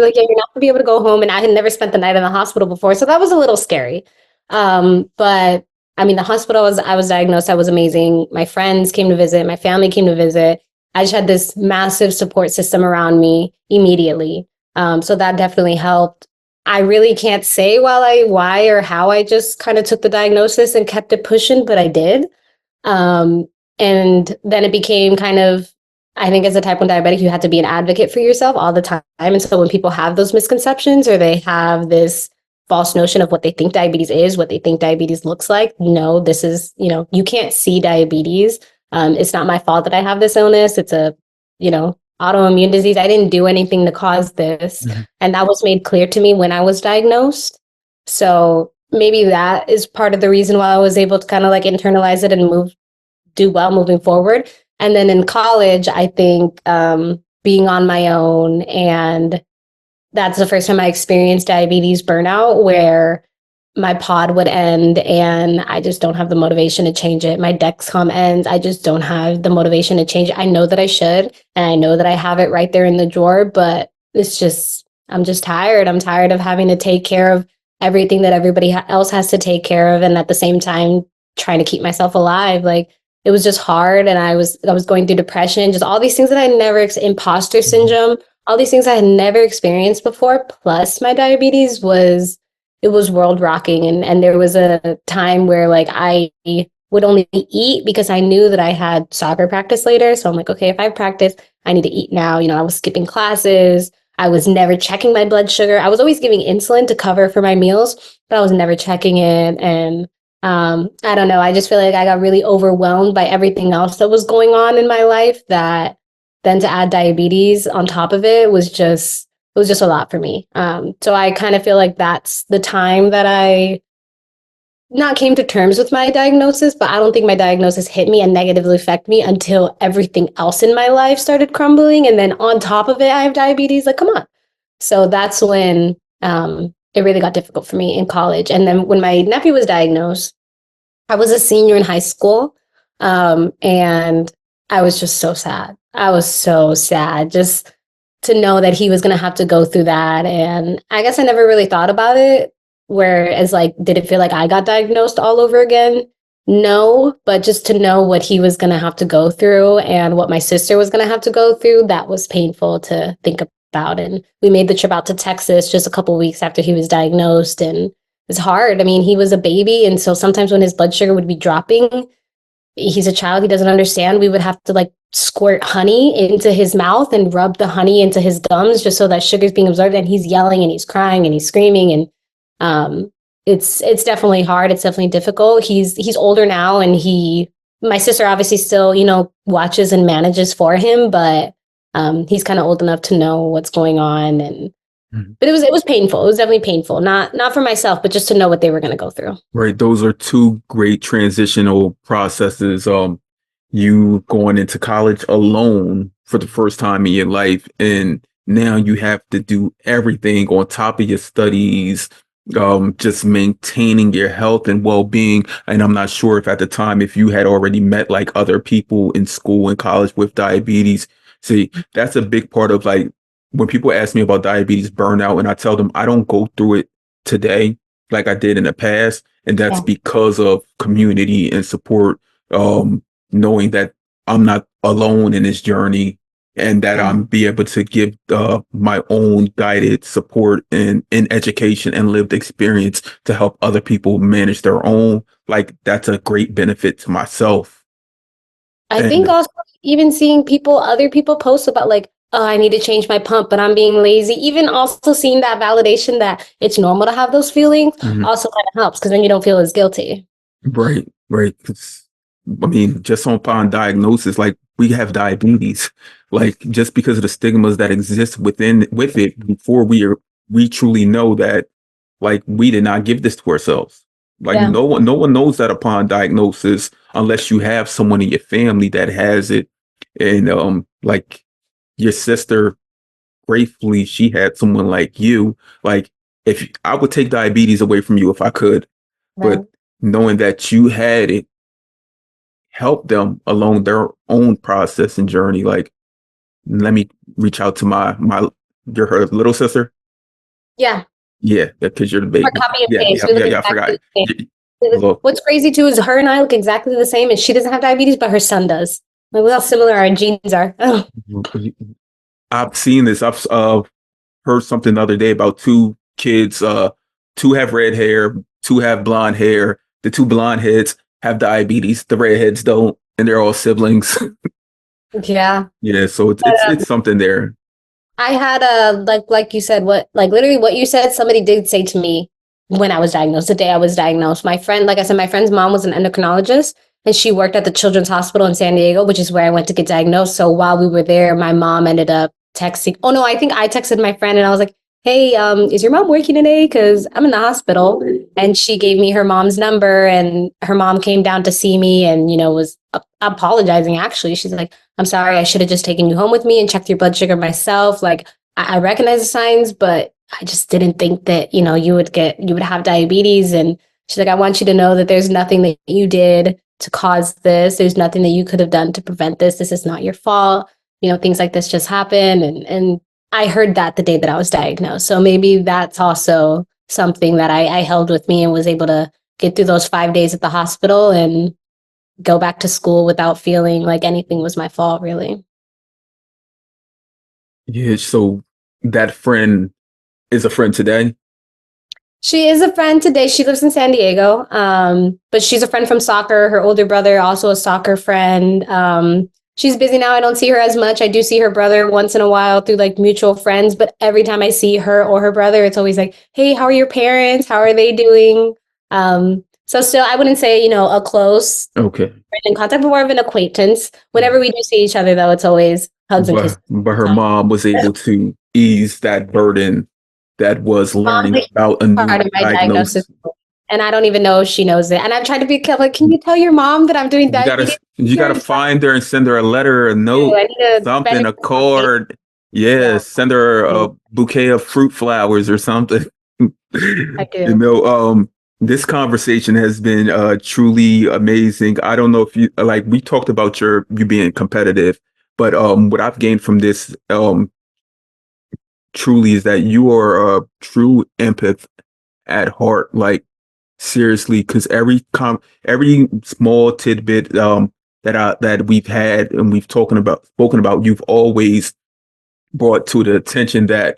like, yeah, you're not gonna be able to go home. And I had never spent the night in the hospital before. So that was a little scary. But I mean, I was diagnosed, I was amazing. My friends came to visit, my family came to visit. I just had this massive support system around me immediately. So that definitely helped. I really can't say why or how I just kind of took the diagnosis and kept it pushing, but I did. Um, and then it became kind of, I think as a type 1 diabetic, you have to be an advocate for yourself all the time. And so when people have those misconceptions or they have this false notion of what they think diabetes is, what they think diabetes looks like, no, this is, you can't see diabetes. It's not my fault that I have this illness. It's a, autoimmune disease. I didn't do anything to cause this. Hmm. And that was made clear to me when I was diagnosed. So maybe that is part of the reason why I was able to kind of like internalize it and do well moving forward. And then in college, I think being on my own, and that's the first time I experienced diabetes burnout, where my pod would end and I just don't have the motivation to change it. My Dexcom ends. I just don't have the motivation to change it. I know that I should, and I know that I have it right there in the drawer, but I'm just tired. I'm tired of having to take care of everything that everybody else has to take care of. And at the same time, trying to keep myself alive. Like, it was just hard. And I was going through depression, just all these things that I never, imposter syndrome, all these things I had never experienced before. Plus my diabetes was, it was world rocking. And there was a time where like I would only eat because I knew that I had soccer practice later. So I'm like, okay, if I practice, I need to eat now. I was skipping classes. I was never checking my blood sugar. I was always giving insulin to cover for my meals, but I was never checking it. And I don't know. I just feel like I got really overwhelmed by everything else that was going on in my life, that then to add diabetes on top of it was just a lot for me. So I kind of feel like that's the time that I not came to terms with my diagnosis, but I don't think my diagnosis hit me and negatively affect me until everything else in my life started crumbling. And then on top of it, I have diabetes. Like, come on. So that's when it really got difficult for me in college. And then when my nephew was diagnosed, I was a senior in high school. And I was just so sad. I was so sad just to know that he was going to have to go through that. And I guess I never really thought about it. Whereas, like, did it feel like I got diagnosed all over again? No, but just to know what he was going to have to go through and what my sister was going to have to go through, that was painful to think about. And we made the trip out to Texas just a couple weeks after he was diagnosed. And it's hard. I mean, he was a baby. And so sometimes when his blood sugar would be dropping, he's a child, he doesn't understand. We would have to like squirt honey into his mouth and rub the honey into his gums just so that sugar is being absorbed. And he's yelling and he's crying and he's screaming. And it's definitely hard. It's definitely difficult. He's older now, and my sister obviously still, watches and manages for him, but he's kind of old enough to know what's going on. And but it was painful. It was definitely painful. Not for myself, but just to know what they were going to go through. Right. Those are two great transitional processes. You going into college alone for the first time in your life, and now you have to do everything on top of your studies, just maintaining your health and well-being. And I'm not sure if at the time, if you had already met like other people in school and college with diabetes. See, that's a big part of like when people ask me about diabetes burnout, and I tell them I don't go through it today like I did in the past. And that's because of community and support, knowing that I'm not alone in this journey, and that I'm be able to give my own guided support and in education and lived experience to help other people manage their own. Like that's a great benefit to myself. I think And also even seeing other people post about like, oh, I need to change my pump, but I'm being lazy. Even also seeing that validation that it's normal to have those feelings also kind of helps, because then you don't feel as guilty. right, right. 'Cause, I mean, just upon diagnosis, like we have diabetes, like just because of the stigmas that exist with it before we truly know that, like we did not give this to ourselves. Like Yeah. no one knows that upon diagnosis unless you have someone in your family that has it. And like your sister, gratefully, she had someone like you. Like if I would take diabetes away from you if I could, Right. but knowing that you had it help them along their own process and journey. Like, let me reach out to you're her little sister. Yeah. Yeah, because you're the Or baby. copy and Yeah, paste. yeah, We yeah, look yeah. I exactly forgot. the Yeah, same. look, What's crazy too is her and I look exactly the same, and she doesn't have diabetes, but her son does. Like, look how similar our genes are. Oh, I've seen this. I've heard something the other day about two kids. Two have red hair, two have blonde hair. The two blonde heads have diabetes. The redheads don't, and they're all siblings. yeah. Yeah, so But, it's something there. I had a like you said, what like literally what you said, somebody did say to me when I was diagnosed, the day I was diagnosed. My friend, like I said, my friend's mom was an endocrinologist, and she worked at the Children's Hospital in San Diego, which is where I went to get diagnosed. So while we were there, my mom ended up texting. Oh no, I think I texted my friend and I was like, "Hey, is your mom working today? Because I'm in the hospital." And she gave me her mom's number, and her mom came down to see me, and was apologizing. Actually, she's like, "I'm sorry, I should have just taken you home with me and checked your blood sugar myself. Like, I recognize the signs, but I just didn't think that, you would have diabetes." And she's like, "I want you to know that there's nothing that you did to cause this. There's nothing that you could have done to prevent this. This is not your fault. Things like this just happen." And I heard that the day that I was diagnosed. So maybe that's also something that I held with me and was able to get through those 5 days at the hospital and go back to school without feeling like anything was my fault, really. Yeah, so that friend is a friend today. She is a friend today. She lives in San Diego, but she's a friend from soccer. Her older brother, also a soccer friend. She's busy now. I don't see her as much. I do see her brother once in a while through like mutual friends, but every time I see her or her brother, it's always like, "Hey, how are your parents? How are they doing?" So still, I wouldn't say, a close Okay. friend in contact, but more of an acquaintance. Whenever we do see each other, though, it's always hugs and kisses. But her mom was able to ease that burden that was learning Mom's about a part new of my diagnosis, diagnosis. and I don't even know if she knows it. And I've tried to be careful. Like, can you tell your mom that I'm doing diabetes You gotta research? find her and send her a letter, a note, I need to spend something, a it. card. Yeah, Yeah, send her a bouquet of fruit flowers or something. I do. This conversation has been truly amazing. I don't know if you like we talked about you being competitive, but what I've gained from this truly is that you are a true empath at heart. Like seriously, because every small tidbit that we've had and we've spoken about, you've always brought to the attention that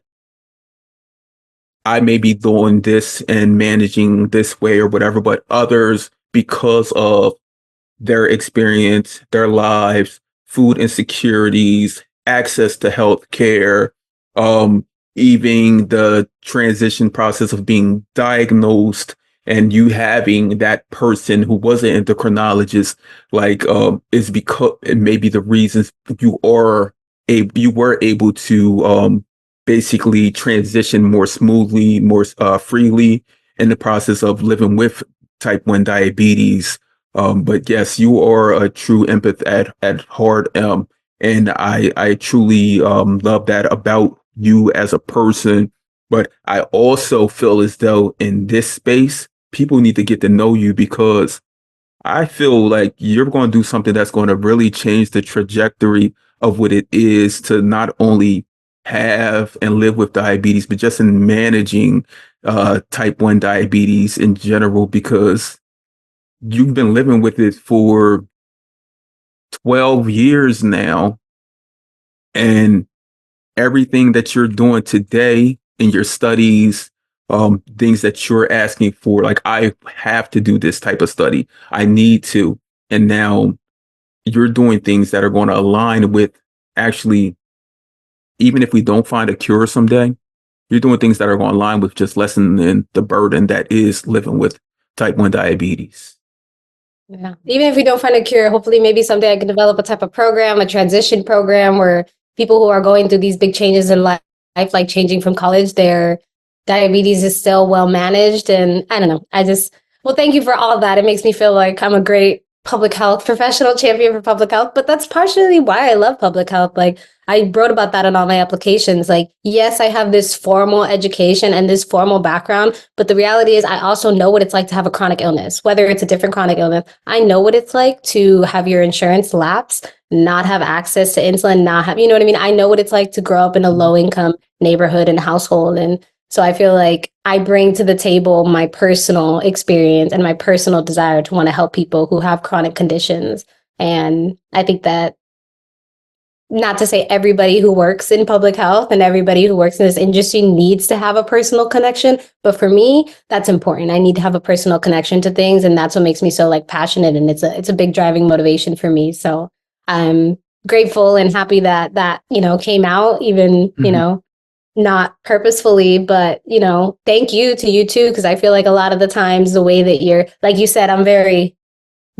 I may be doing this and managing this way or whatever, but others, because of their experience, their lives, food insecurities, access to health care, um, even the transition process of being diagnosed and you having that person who was an endocrinologist, is because it may be the reasons you were able to basically transition more smoothly, more freely in the process of living with type 1 diabetes. But yes, you are a true empath at heart. And I truly love that about you as a person. But I also feel as though in this space, people need to get to know you because I feel like you're going to do something that's going to really change the trajectory of what it is to not only have and live with diabetes, but just in managing type 1 diabetes in general, because you've been living with it for 12 years now. And everything that you're doing today in your studies, things that you're asking for, like, I have to do this type of study. I need to. And now you're doing things that are going to align with actually, even if we don't find a cure someday, you're doing things that are going to align with just lessening the burden that is living with type 1 diabetes. Yeah. Even if we don't find a cure, hopefully maybe someday I can develop a type of program, a transition program where people who are going through these big changes in life, like changing from college, their diabetes is still well managed. And I don't know. Well, thank you for all of that. It makes me feel like I'm a great public health professional, champion for public health. But that's partially why I love public health. Like, I wrote about that in all my applications. Like, yes, I have this formal education and this formal background, but the reality is I also know what it's like to have a chronic illness, whether it's a different chronic illness. I know what it's like to have your insurance lapse, not have access to insulin, not have, you know what I mean? I know what it's like to grow up in a low income neighborhood and household. And so I feel like I bring to the table my personal experience and my personal desire to want to help people who have chronic conditions. And I think that, not to say everybody who works in public health and everybody who works in this industry needs to have a personal connection, but for me, that's important. I need to have a personal connection to things, and that's what makes me so like passionate, and it's a big driving motivation for me. So I'm grateful and happy that came out, even Mhm. not purposefully, but thank you to you too, because I feel like a lot of the times the way that you're, like you said, I'm very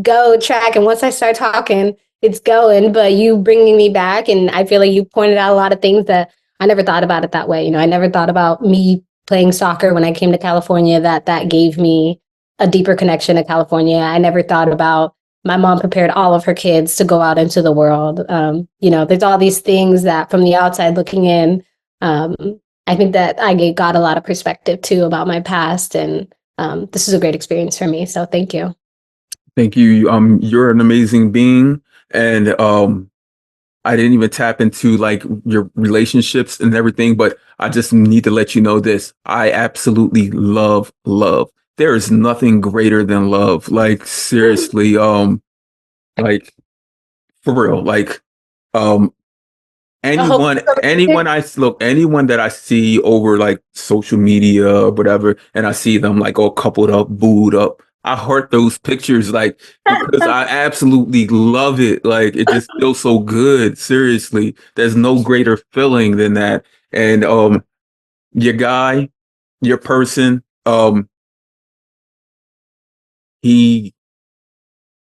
go track, and once I start talking, it's going. But you bringing me back, and I feel like you pointed out a lot of things that I never thought about it that way. I never thought about me playing soccer when I came to California, that gave me a deeper connection to California. I never thought about my mom prepared all of her kids to go out into the world. There's all these things that from the outside looking in, um, I think that got a lot of perspective too about my past, and this is a great experience for me. So thank you. Thank you. You're an amazing being. And I didn't even tap into like your relationships and everything, but I just need to let you know this. I absolutely love love. There is nothing greater than love. Like seriously, like for real. Like um I hope anyone that I see over like social media or whatever, and I see them like all coupled up, booed up. I heart those pictures like because I absolutely love it. Like it just feels so good. Seriously, there's no greater feeling than that. And your guy, your person, he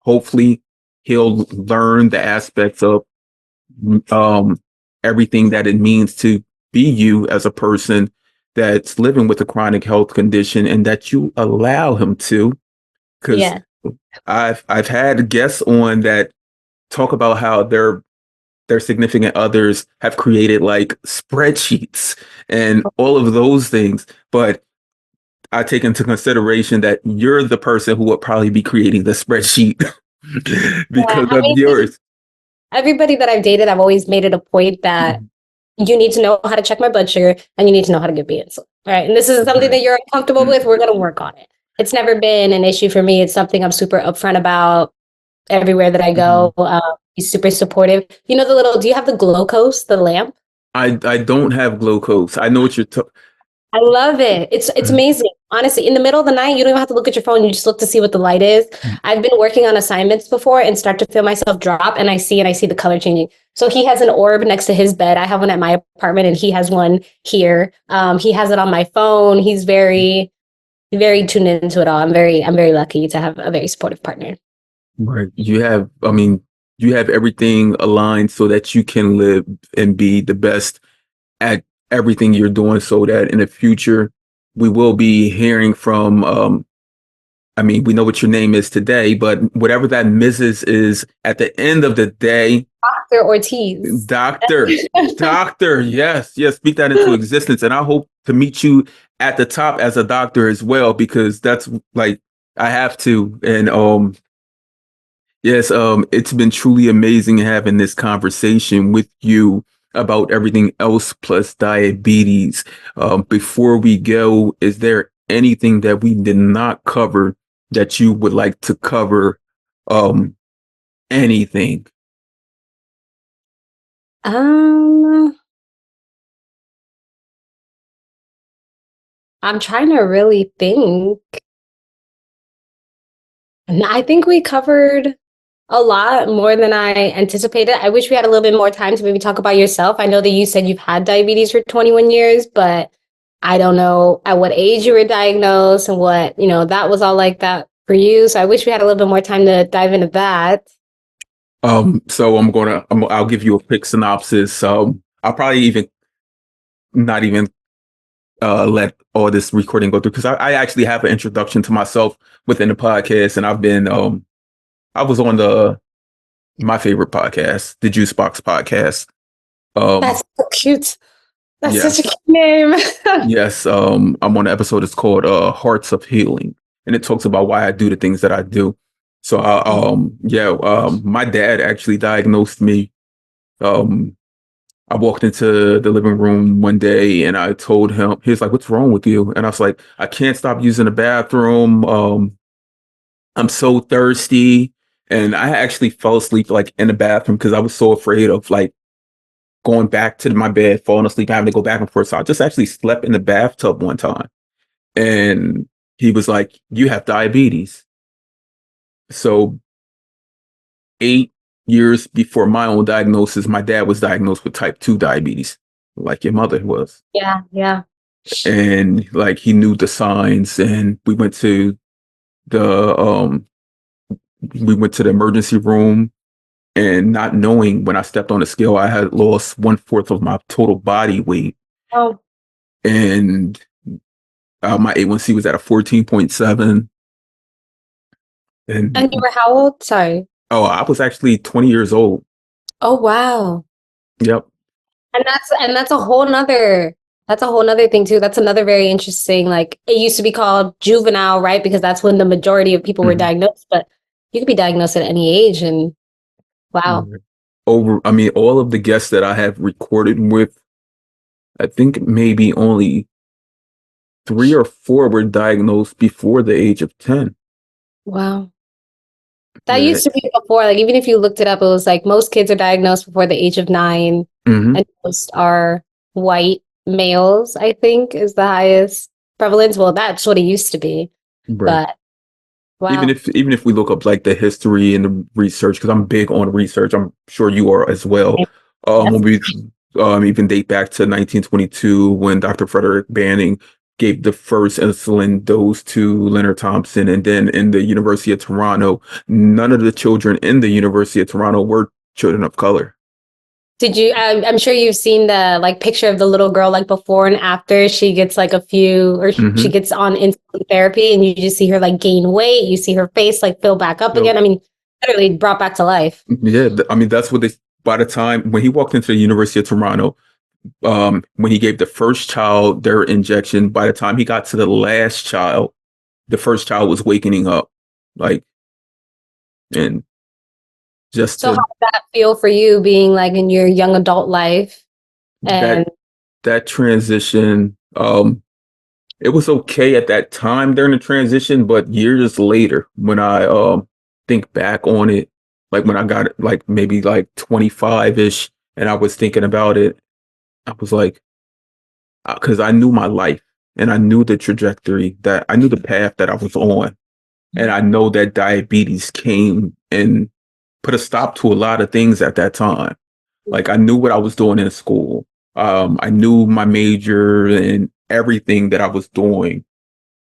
hopefully he'll learn the aspects of um, everything that it means to be you as a person that's living with a chronic health condition and that you allow him to. Because yeah. I've had guests on that talk about how their significant others have created like spreadsheets and all of those things. But I take into consideration that you're the person who would probably be creating the spreadsheet Yeah, because I of mean, yours. everybody that I've dated, I've always made it a point that you need to know how to check my blood sugar and you need to know how to give me insulin. All right. And this is something that you're uncomfortable with. We're going to work on it. It's never been an issue for me. It's something I'm super upfront about everywhere that I Mhm. go. He's super supportive. Do you have the glucose, the lamp? I don't have glucose. I know what you're talking. I love it. It's amazing. Honestly, in the middle of the night, you don't even have to look at your phone. You just look to see what the light is. I've been working on assignments before and start to feel myself drop, and I see the color changing. So he has an orb next to his bed. I have one at my apartment, and he has one here. He has it on my phone. He's very tuned into it all. I'm very lucky to have a very supportive partner. Right. You have everything aligned so that you can live and be the best at everything you're doing so that in the future we will be hearing from we know what your name is today, but whatever that Mrs. is at the end of the day, Dr. Ortiz. doctor, doctor, yes, yes, speak that into existence. And I hope to meet you at the top as a doctor as well, because that's like I have to. And yes, it's been truly amazing having this conversation with you about everything else plus diabetes. Before we go, is there anything that we did not cover that you would like to cover? Anything? Um, I'm trying to really think. And I think we covered a lot more than I anticipated. I wish we had a little bit more time to maybe talk about yourself. I know that you said you've had diabetes for 21 years, but I don't know at what age you were diagnosed and what, that was all like that for you. So I wish we had a little bit more time to dive into that. So I'll give you a quick synopsis. I'll probably even not even let all this recording go through because I actually have an introduction to myself within the podcast, and I was on the my favorite podcast, the Juice Box podcast. That's so cute. That's such a Yes, cute name. yes. I'm on the episode. It's called Hearts of Healing, and it talks about why I do the things that I do. So, my dad actually diagnosed me. Um, I walked into the living room one day and I told him, he was like, "What's wrong with you?" And I was like, "I can't stop using the bathroom. I'm so thirsty." And I actually fell asleep like in the bathroom because I was so afraid of like going back to my bed, falling asleep, having to go back and forth. So I just actually slept in the bathtub one time. And he was like, "You have diabetes." So 8 years before my own diagnosis, my dad was diagnosed with type 2 diabetes, like your mother was. Yeah, yeah. And like he knew the signs, and the um we went to the emergency room, and not knowing, when I stepped on the scale, I had lost 1/4 of my total body weight. Oh, And my A1C was at a 14.7. and you And were how old? Sorry. I was actually 20 years old. Oh, wow. Yep. And that's a whole nother thing too. That's another very interesting, like it used to be called juvenile, right? Because that's when the majority of people were Mhm. diagnosed, but you could be diagnosed at any age and wow. Right. All of the guests that I have recorded with, I think maybe only 3 or 4 were diagnosed before the age of 10. Wow. That Yeah. used to be before, like even if you looked it up, it was like most kids are diagnosed before the age of 9 Hmm. and most are white males, I think is the highest prevalence. Well, that's what it used to be. Right. But wow. Even if we look up like the history and the research, because I'm big on research, I'm sure you are as well. When Yes. we even date back to 1922 when Dr. Frederick Banning gave the first insulin dose to Leonard Thompson, and then in the University of Toronto, none of the children in the University of Toronto were children of color. Did you? I'm sure you've seen the like picture of the little girl like before and after she gets like a few or she Hmm. gets on insulin therapy, and you just see her like gain weight. You see her face like fill back up again. So I mean, literally brought back to life. yeah, that's what they. By the time when he walked into the University of Toronto, when he gave the first child their injection, by the time he got to the last child, the first child was wakening up. Like, and just So how to did that feel for you being like in your young adult life? that And that transition, it was okay at that time during the transition, but years later, when I think back on it, like when I got like maybe like 25-ish, and I was thinking about it, I was like, because I knew my life. and I knew the trajectory that I knew the path that I was on. And I know that diabetes came and put a stop to a lot of things at that time. Like I knew what I was doing in school. I knew my major and everything that I was doing.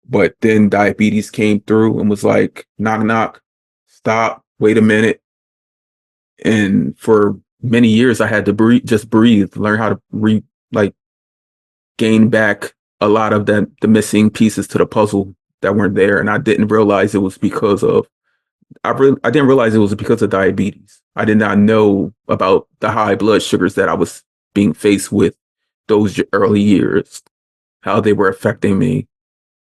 But then diabetes came through and was like, knock, knock, stop, wait a minute. And for many years, I had to breathe, learn how to like gain back a lot of the missing pieces to the puzzle that weren't there. And I didn't realize it was because of, I didn't realize it was because of diabetes. I did not know about the high blood sugars that I was being faced with those early years, how they were affecting me.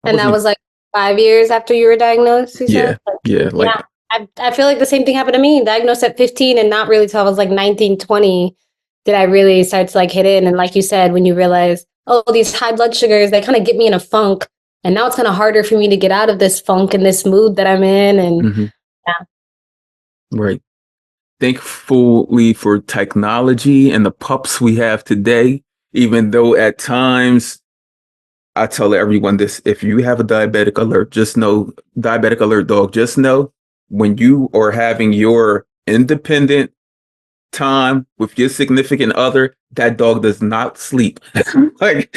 I And that wasn't, was like 5 years after you were diagnosed, you yeah, said? yeah, like, Yeah. I feel like the same thing happened to me. Diagnosed at 15 and not really till I was like 19, 20 did I really start to like hit in. And like you said, when you realize, oh, these high blood sugars, they kind of get me in a funk. And now it's kind of harder for me to get out of this funk and this mood that I'm in. And mhm, yeah. right. Thankfully for technology and the pups we have today, even though at times I tell everyone this, if you have a diabetic alert, just know, diabetic alert dog, just know when you are having your independent time with your significant other, that dog does not sleep. Like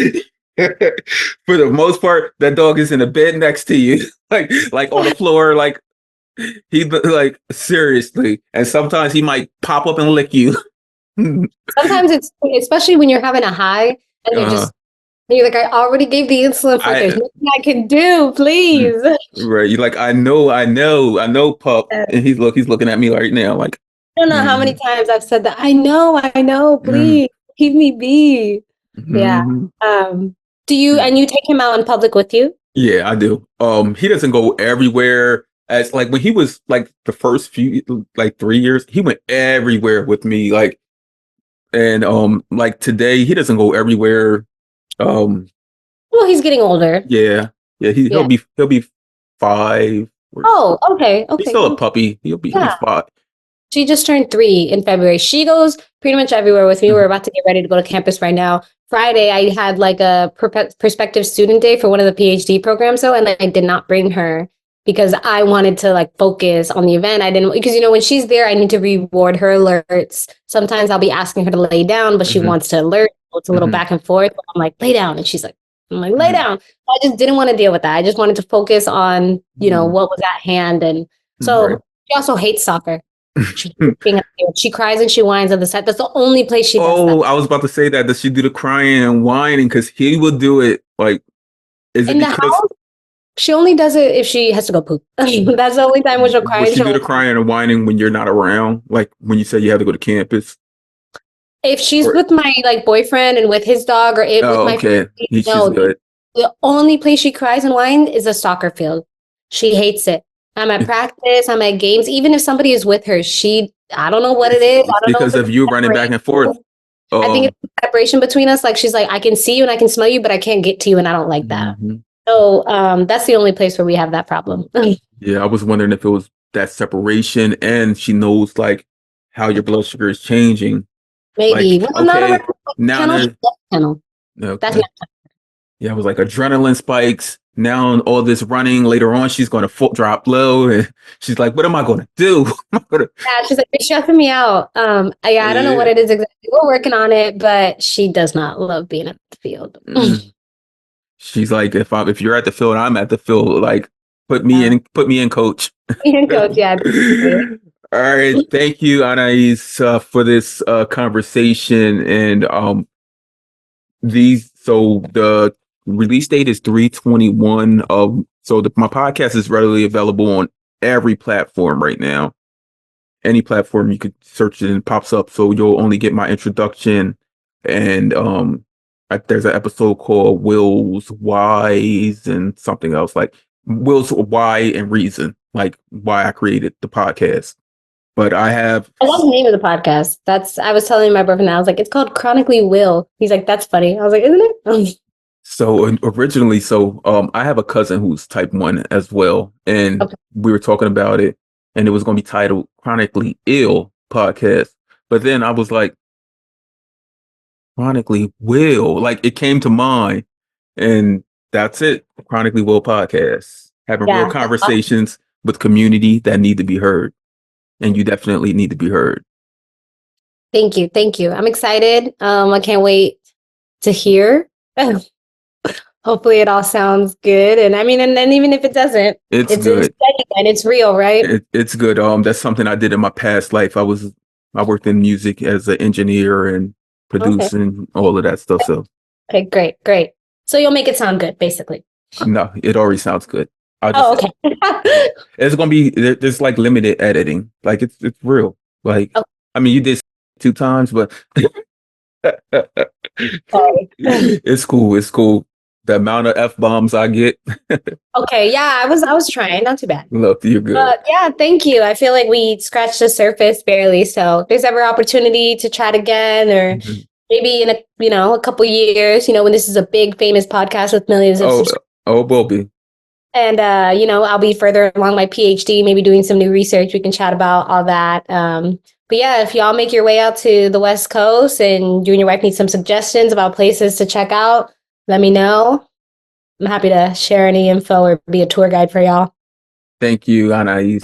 for the most part, that dog is in the bed next to you, like on the floor, like he like seriously. And sometimes he might pop up and lick you. Sometimes it's, especially when you're having a high and uh, you're like, I already gave the insulin for it. There's I nothing I can do, please. right. You're like, I know, pup. And he's looking at me right now, like, I don't know how many mm, times I've said that. I know, mm, please keep me be. Yeah. mm, Do you, mm. and you take him out in public with you? Yeah, I do. He doesn't go everywhere. As like when he was like the first few like 3 years, he went everywhere with me. Like and like today, he doesn't go everywhere. Um, Well, he's getting older. yeah, yeah, Yeah. he'll be 5. Or Oh, okay. he's Okay. still a Okay. puppy. He'll be Yeah. 5. She just turned 3 in February. She goes pretty much everywhere with me. We're Mhm, about to get ready to go to campus right now. Friday, I had like a prospective student day for one of the PhD programs, though, and I did not bring her because I wanted to like focus on the event. I didn't, because when she's there, I need to reward her alerts. Sometimes I'll be asking her to lay down, but she mhm, wants to alert. It's a little mhm, back and forth. I'm like, lay down. And she's like, I'm like, lay mhm, down. I just didn't want to deal with that. I just wanted to focus on, mhm, what was at hand. And right. so she also hates soccer. She hates being on the field. She cries and she whines on the set. That's the only place she does that. Oh, I was about to say that. Does she do the crying and whining? Because he will do it. Like, is it In the because house, she only does it if she has to go poop. That's the only time when she'll cry will and she do she'll the whine. crying and whining when you're not around? Like when you say you have to go to campus? If she's Or with my like boyfriend and with his dog or it with oh, my okay, family, she's no, good. the only place she cries and whines is a soccer field. She hates it. I'm at practice, I'm at games. Even if somebody is with her, I don't know what it is. I It's don't know because if it's of you running back and forth. separation. I think Um, it's a separation between us. Like she's like, I can see you and I can smell you, but I can't get to you, and I don't like that. mhm. So that's the only place where we have that problem. Yeah, I was wondering if it was that separation, and she knows like how your blood sugar is changing. Maybe Like, when I'm not okay, around the now kennel, she's there's at the kennel. That's okay. Yeah, I was like adrenaline spikes. Now all this running. Later on, she's going to drop low, and she's like, "What am I going to do?" I'm gonna, yeah. She's like, you're stressing me out. Yeah, I don't know what yeah. it is exactly. We're working on it, but she does not love being at the field. Mm. She's like, if you're at the field, I'm at the field. Like, Yeah, put me in, coach. and coach. Yeah, basically. All right, thank you, Anais, for this conversation. And so the release date is 3/21. So my podcast is readily available on every platform right now. Any platform you could search it and it pops up. So you'll only get my introduction, and there's an episode called Will's Whys and something else like Will's Why and Reason, like why I created the podcast. But I have I love the name of the podcast. I was telling my boyfriend, I was like, it's called Chronically Will. He's like, that's funny. I was like, isn't it? so originally, I have a cousin who's type 1 as well, and Okay. we were talking about it, and it was going to be titled Chronically Ill Podcast. But then I was like, chronically will, like it came to mind, and That's it. Chronically Well podcast. Having real Yeah, that's awesome. conversations with community that need to be heard. And you definitely need to be heard. Thank you. Thank you. I'm excited. I can't wait to hear. Hopefully it all sounds good. And I mean, and even if it doesn't, It's it's good. genuine, it's real, right? It's good. That's something I did in my past life. I worked in music as an engineer and Okay. producing all of that stuff. So Okay, great, great. So you'll make it sound good, basically. no, it already sounds good. I just Oh, okay. it's gonna be there's like limited editing. Like it's real. Like Oh, I mean, you did 2 times, but sorry. it's cool. It's cool. The amount of f bombs I get, Okay, yeah, I was trying, not too bad. look, you're good. But yeah, thank you. I feel like we scratched the surface barely. So if there's ever opportunity to chat again, or Mhm. maybe in a couple years, when this is a big famous podcast with millions of Oh, subscribers. oh, it will be. And I'll be further along my PhD, maybe doing some new research. We can chat about all that. But yeah, if y'all make your way out to the West Coast and you and your wife need some suggestions about places to check out, let me know. I'm happy to share any info or be a tour guide for y'all. Thank you, Anais.